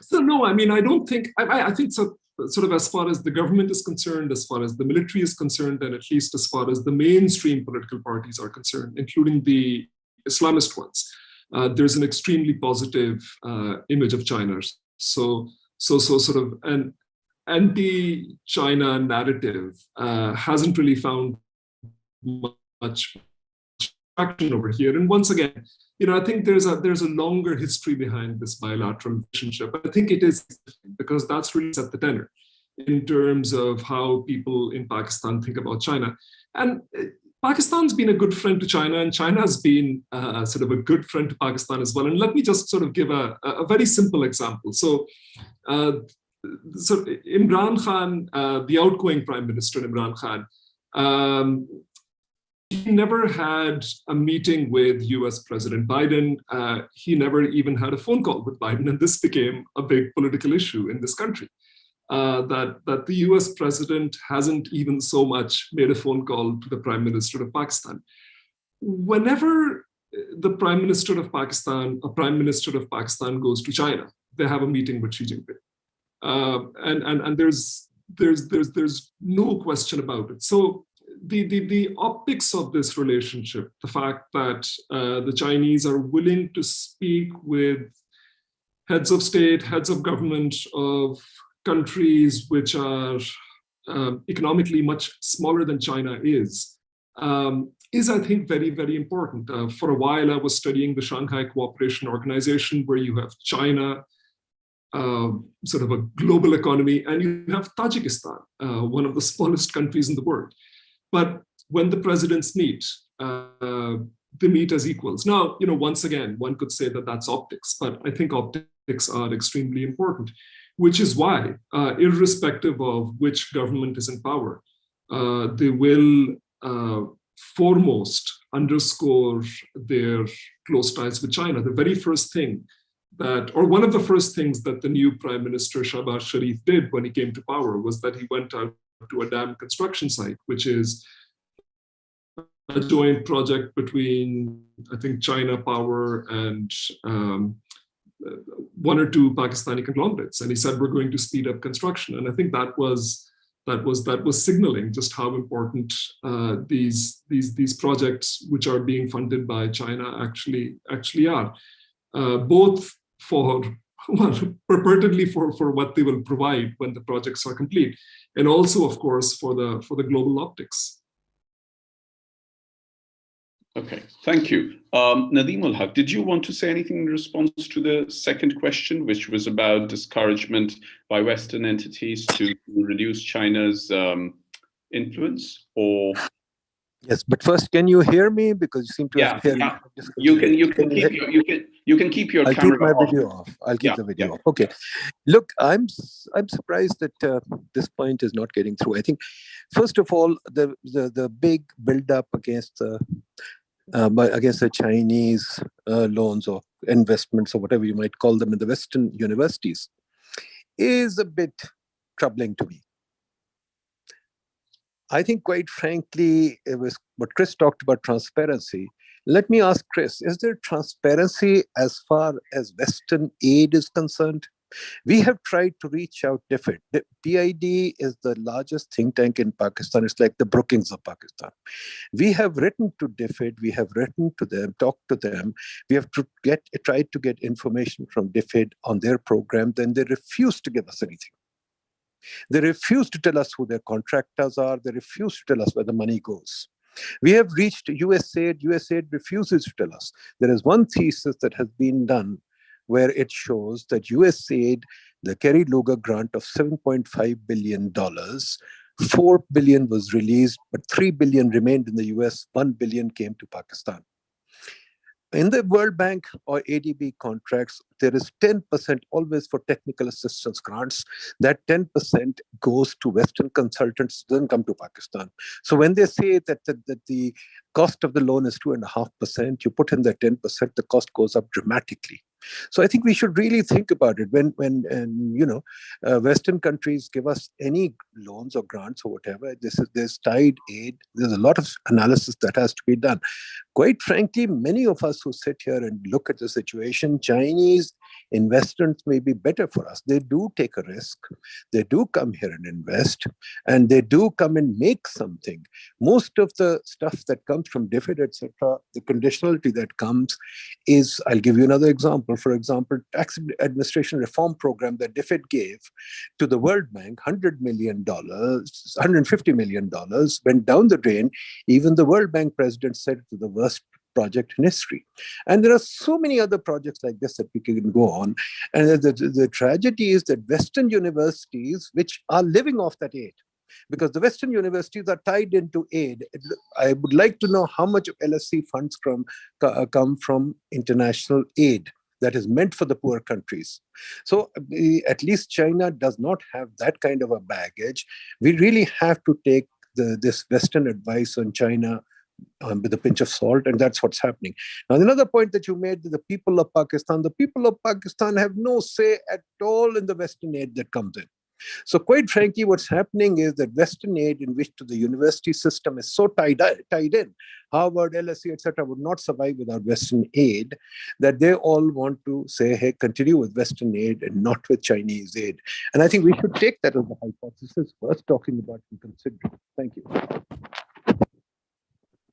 Speaker 3: So no, I mean, I don't think, I think so. Sort of as far as the government is concerned, as far as the military is concerned, and at least as far as the mainstream political parties are concerned, including the Islamist ones, there's an extremely positive image of China. So sort of an anti-China narrative hasn't really found much traction over here. And once again, I think there's a longer history behind this bilateral relationship. I think it is because that's really set the tenor in terms of how people in Pakistan think about China. And Pakistan's been a good friend to China, and China's been sort of a good friend to Pakistan as well. And let me just sort of give a very simple example. So Imran Khan, the outgoing Prime Minister Imran Khan, he never had a meeting with US President Biden. He never even had a phone call with Biden. And this became a big political issue in this country. That the US president hasn't even so much made a phone call to the Prime Minister of Pakistan. Whenever the Prime Minister of Pakistan, a Prime Minister of Pakistan goes to China, they have a meeting with Xi Jinping. And there's no question about it. So the optics of this relationship, the fact that the Chinese are willing to speak with heads of state, heads of government of countries which are economically much smaller than China is I think, very, very important. For a while, I was studying the Shanghai Cooperation Organization, where you have China, sort of a global economy, and you have Tajikistan, one of the smallest countries in the world. But when the presidents meet, they meet as equals. Now, once again, one could say that that's optics, but I think optics are extremely important, which is why, irrespective of which government is in power, they will foremost underscore their close ties with China. The very first thing one of the first things that the new Prime Minister Shahbaz Sharif did when he came to power was that he went out to a dam construction site, which is a joint project between, I think, China Power and one or two Pakistani conglomerates. And he said, we're going to speed up construction. And I think that was signaling just how important these projects, which are being funded by China, actually are, both for purportedly for what they will provide when the projects are complete, and also, of course, for the global optics.
Speaker 1: Okay, thank you. Nadeem ul-Haque, did you want to say anything in response to the second question, which was about discouragement by Western entities to reduce China's influence? Or
Speaker 6: yes, but first, can you hear me? Because you seem to have heard.
Speaker 1: Yeah. You can keep your
Speaker 6: I'll
Speaker 1: camera
Speaker 6: keep my
Speaker 1: off.
Speaker 6: video off. I'll keep the video off. Okay. Look, I'm surprised that this point is not getting through. I think, first of all, the big build-up against the Chinese loans or investments or whatever you might call them in the Western universities is a bit troubling to me. I think, quite frankly, it was what Chris talked about, transparency. Let me ask Chris, is there transparency as far as Western aid is concerned? We have tried to reach out DFID. The PID is the largest think tank in Pakistan. It's like the Brookings of Pakistan. We have written to DFID. We have written to them, talked to them. We have tried to get information from DFID on their program. Then they refuse to give us anything. They refuse to tell us who their contractors are. They refuse to tell us where the money goes. We have reached USAID. USAID refuses to tell us. There is one thesis that has been done where it shows that USAID, the Kerry Lugar grant of $7.5 billion, $4 billion was released, but $3 billion remained in the US, $1 billion came to Pakistan. In the World Bank or ADB contracts, there is 10% always for technical assistance grants. That 10% goes to Western consultants, doesn't come to Pakistan. So when they say that the cost of the loan is 2.5%, you put in the 10%, the cost goes up dramatically. So I think we should really think about it when Western countries give us any loans or grants or whatever. There's tied aid. There's a lot of analysis that has to be done. Quite frankly, many of us who sit here and look at the situation, Chinese investments may be better for us. They do take a risk. They do come here and invest, and they do come and make something. Most of the stuff that comes from DFID, etc., the conditionality that comes is, I'll give you another example. For example, tax administration reform program that DFID gave to the World Bank, $100 million, $150 million, went down the drain. Even the World Bank president said to the worst project in history. And there are so many other projects like this that we can go on. And the tragedy is that Western universities, which are living off that aid, because the Western universities are tied into aid. I would like to know how much of LSC funds come from international aid that is meant for the poor countries. So at least China does not have that kind of a baggage. We really have to take this Western advice on China with a pinch of salt, and that's what's happening. Now, another point that you made, the people of Pakistan have no say at all in the Western aid that comes in. So quite frankly, what's happening is that Western aid, in which to the university system is so tied in, Harvard, LSE, etc., would not survive without Western aid, that they all want to say, hey, continue with Western aid and not with Chinese aid. And I think we should take that as a hypothesis worth talking about and considering. Thank you.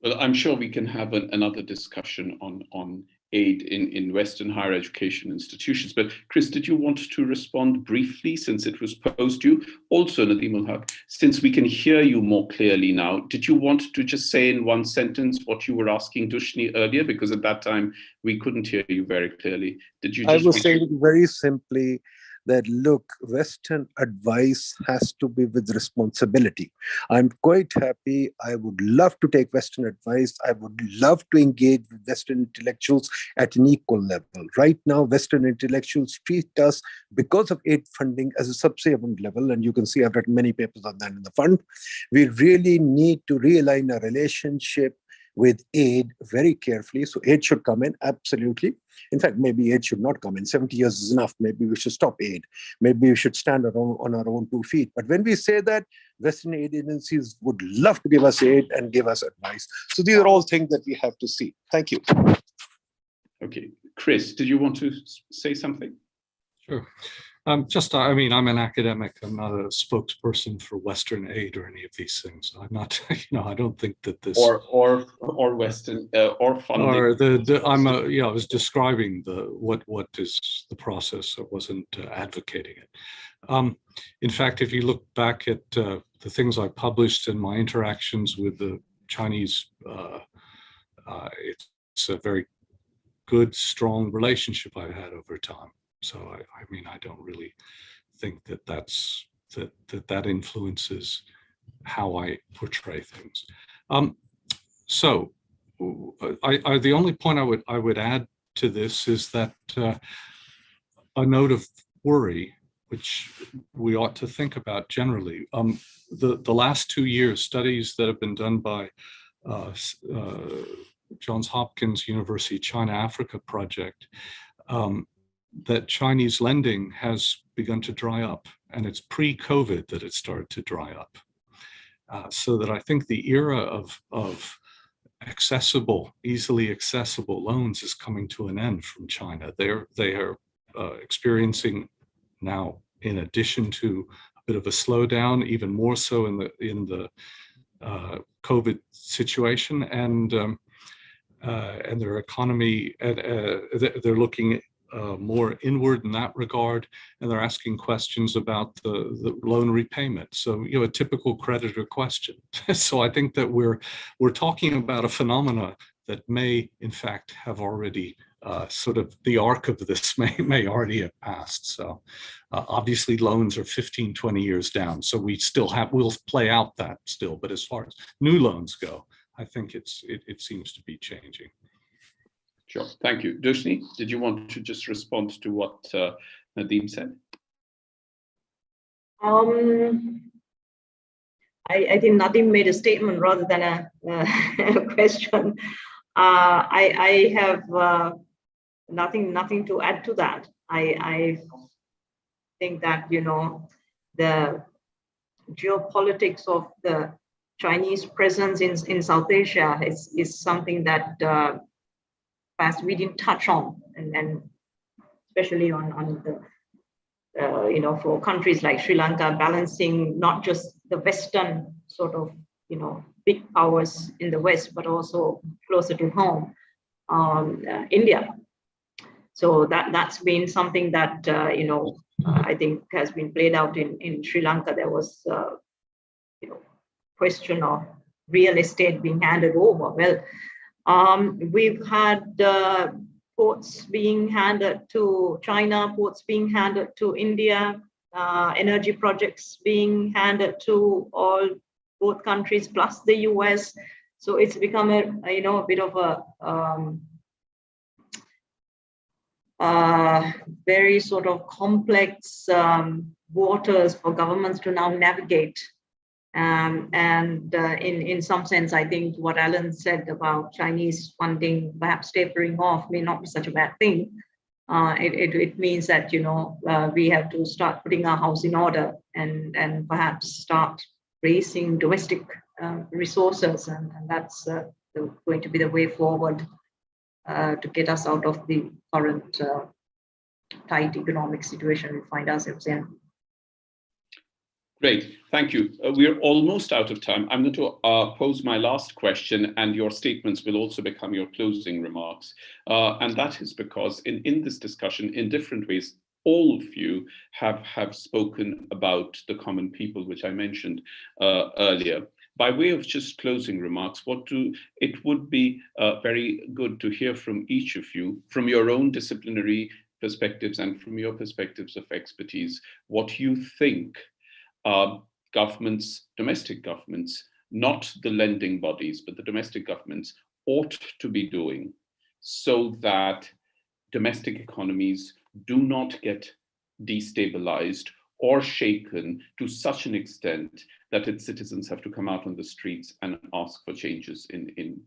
Speaker 1: Well, I'm sure we can have another discussion on aid in Western higher education institutions. But Chris, did you want to respond briefly, since it was posed to you? Also, Nadeem ul-Haque, since we can hear you more clearly now, did you want to just say in one sentence what you were asking Dushni earlier? Because at that time, we couldn't hear you very clearly. Did you just—
Speaker 6: I was saying very simply that, look, Western advice has to be with responsibility. I'm quite happy. I would love to take Western advice. I would love to engage with Western intellectuals at an equal level. Right now, Western intellectuals treat us, because of aid funding, as a subservient level. And you can see I've written many papers on that in the fund. We really need to realign our relationship with aid very carefully. So aid should come in, absolutely. In fact, maybe aid should not come in. 70 years is enough. Maybe we should stop aid. Maybe we should stand on our own 2 feet. But when we say that, Western aid agencies would love to give us aid and give us advice. So these are all things that we have to see. Thank you.
Speaker 1: Okay. Chris, did you want to say something?
Speaker 5: Sure. I mean, I'm an academic. I'm not a spokesperson for Western aid or any of these things. I'm not, I don't think that this
Speaker 1: or Western or funding.
Speaker 5: Or I was describing what is the process. I wasn't advocating it. In fact, if you look back at the things I published in my interactions with the Chinese, it's a very good, strong relationship I've had over time. So I mean, I don't really think that influences how I portray things. So the only point I would add to this is that a note of worry, which we ought to think about generally. The last 2 years, studies that have been done by Johns Hopkins University China-Africa project, that Chinese lending has begun to dry up, and it's pre-COVID that it started to dry up. So that I think the era of easily accessible loans is coming to an end from China. They are experiencing now, in addition to a bit of a slowdown, even more so in the COVID situation, and their economy, they're looking more inward in that regard, and they're asking questions about the loan repayment. So, a typical creditor question. So I think that we're talking about a phenomena that may, in fact, have already sort of the arc of this may already have passed. So obviously loans are 15, 20 years down. So we'll play out that still. But as far as new loans go, I think it seems to be changing.
Speaker 1: Sure. Thank you. Dushni, did you want to just respond to what Nadeem said?
Speaker 2: I think Nadeem made a statement rather than a question. I have nothing to add to that. I think that, you know, the geopolitics of the Chinese presence in South Asia is something that perhaps we didn't touch on, and especially on the you know, for countries like Sri Lanka, balancing not just the Western sort of, you know, big powers in the West, but also closer to home, India. So that's been something that, you know, I think has been played out in Sri Lanka. There was, you know, question of real estate being handed over. Well, we've had ports being handed to China, ports being handed to India, energy projects being handed to both countries plus the US. So it's become a you know, a bit of a very sort of complex waters for governments to now navigate. In some sense, I think what Alden said about Chinese funding perhaps tapering off may not be such a bad thing. It means that, you know, we have to start putting our house in order and perhaps start raising domestic resources, and that's going to be the way forward to get us out of the current tight economic situation we find ourselves in.
Speaker 1: Great, thank you. We're almost out of time. I'm going to pose my last question, and your statements will also become your closing remarks. And that is because in this discussion, in different ways, all of you have spoken about the common people, which I mentioned earlier. By way of just closing remarks, it would be very good to hear from each of you, from your own disciplinary perspectives and from your perspectives of expertise, what you think governments, domestic governments, not the lending bodies, but the domestic governments ought to be doing so that domestic economies do not get destabilized or shaken to such an extent that its citizens have to come out on the streets and ask for changes in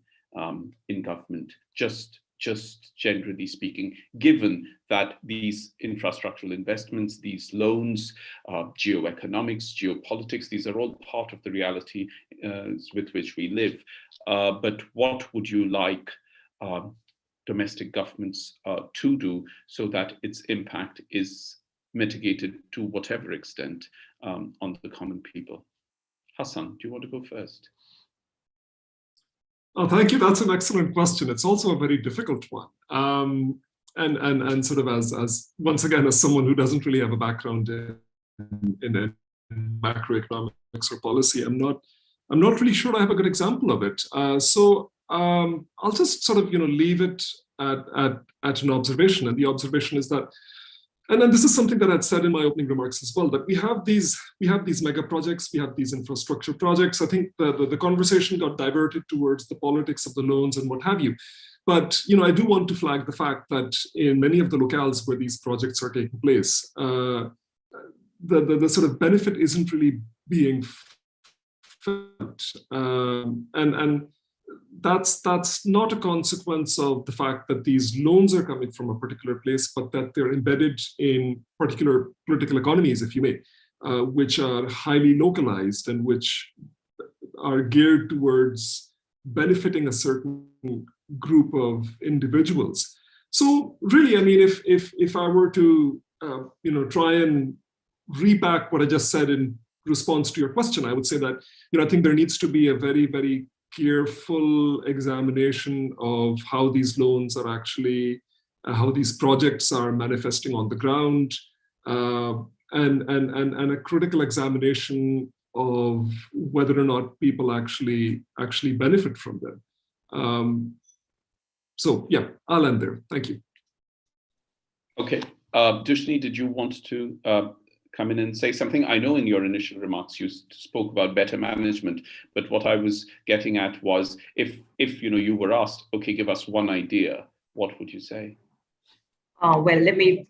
Speaker 1: government, just generally speaking, given that these infrastructural investments, these loans, geoeconomics, geopolitics, these are all part of the reality with which we live. But what would you like domestic governments to do so that its impact is mitigated to whatever extent on the common people? Hassan, do you want to go first?
Speaker 3: Oh, thank you. That's an excellent question. It's also a very difficult one. And sort of as once again, as someone who doesn't really have a background in macroeconomics or policy, I'm not really sure I have a good example of it. So I'll just sort of, you know, leave it at an observation. And the observation is that, and then this is something that I'd said in my opening remarks as well, that we have these mega projects, we have these infrastructure projects. I think the conversation got diverted towards the politics of the loans and what have you. But, you know, I do want to flag the fact that in many of the locales where these projects are taking place, the sort of benefit isn't really being felt. And that's not a consequence of the fact that these loans are coming from a particular place, but that they're embedded in particular political economies, if you may, which are highly localized and which are geared towards benefiting a certain group of individuals. So really, I mean, if I were to you know, try and repack what I just said in response to your question, I would say that, you know, I think there needs to be a very, very careful examination of how these loans are actually, how these projects are manifesting on the ground, and a critical examination of whether or not people actually benefit from them. So yeah, I'll end there. Thank you.
Speaker 1: Okay, Dushni, did you want to come in and say something? I know in your initial remarks you spoke about better management, but what I was getting at was if you know, you were asked, okay, give us one idea, what would you say?
Speaker 2: Well, let me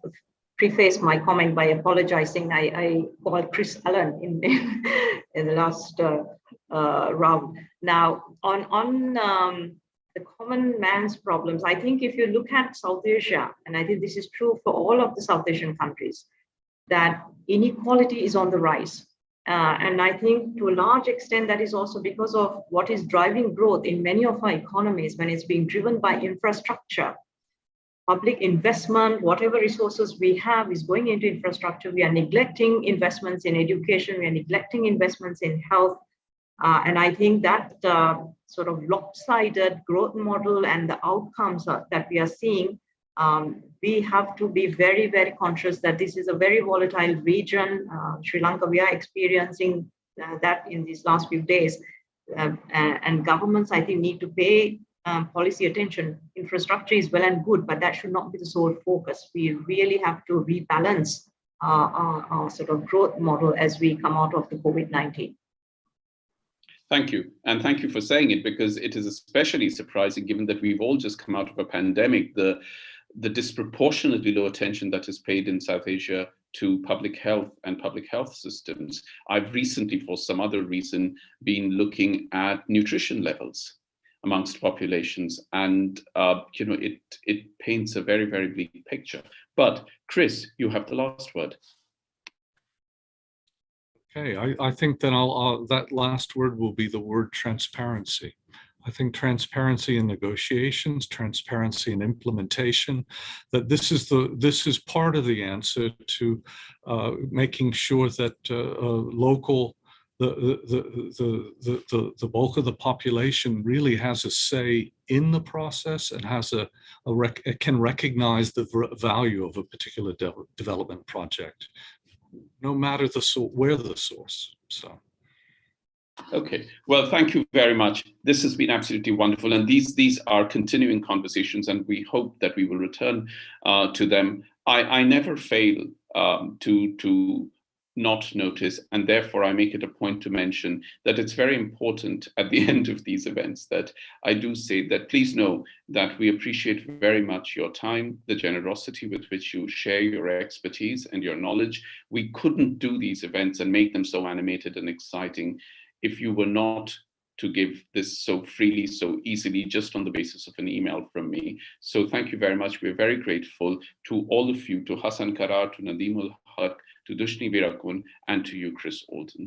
Speaker 2: preface my comment by apologizing. I called Chris Allen in the last round. Now, on the common man's problems. I think if you look at South Asia, and I think this is true for all of the South Asian countries, that inequality is on the rise. And I think to a large extent, that is also because of what is driving growth in many of our economies when it's being driven by infrastructure. Public investment, whatever resources we have is going into infrastructure. We are neglecting investments in education. We are neglecting investments in health. And I think that sort of lopsided growth model and the outcomes that we are seeing, we have to be very, very conscious that this is a very volatile region. Sri Lanka, we are experiencing that in these last few days. And governments, I think, need to pay policy attention. Infrastructure is well and good, but that should not be the sole focus. We really have to rebalance our sort of growth model as we come out of the COVID-19.
Speaker 1: Thank you. And thank you for saying it, because it is especially surprising given that we've all just come out of a pandemic, the disproportionately low attention that is paid in South Asia to public health and public health systems. I've recently, for some other reason, been looking at nutrition levels amongst populations, and it paints a very, very bleak picture. But Chris, you have the last word.
Speaker 5: Okay, I think that that last word will be the word transparency. I think transparency in negotiations, transparency in implementation, that this is part of the answer to making sure that the bulk of the population really has a say in the process and has can recognize the value of a particular development project, no matter where the source. So.
Speaker 1: Okay, well, thank you very much. This has been absolutely wonderful, and these are continuing conversations, and we hope that we will return to them. I never fail to not notice, and therefore I make it a point to mention that it's very important at the end of these events that I do say that please know that we appreciate very much your time, the generosity with which you share your expertise and your knowledge. We couldn't do these events and make them so animated and exciting if you were not to give this so freely, so easily, just on the basis of an email from me. So thank you very much. We're very grateful to all of you, to Hassan Karrar, to Nadeem ul-Haque, to Dushni Virakun, and to you, Chris Alden.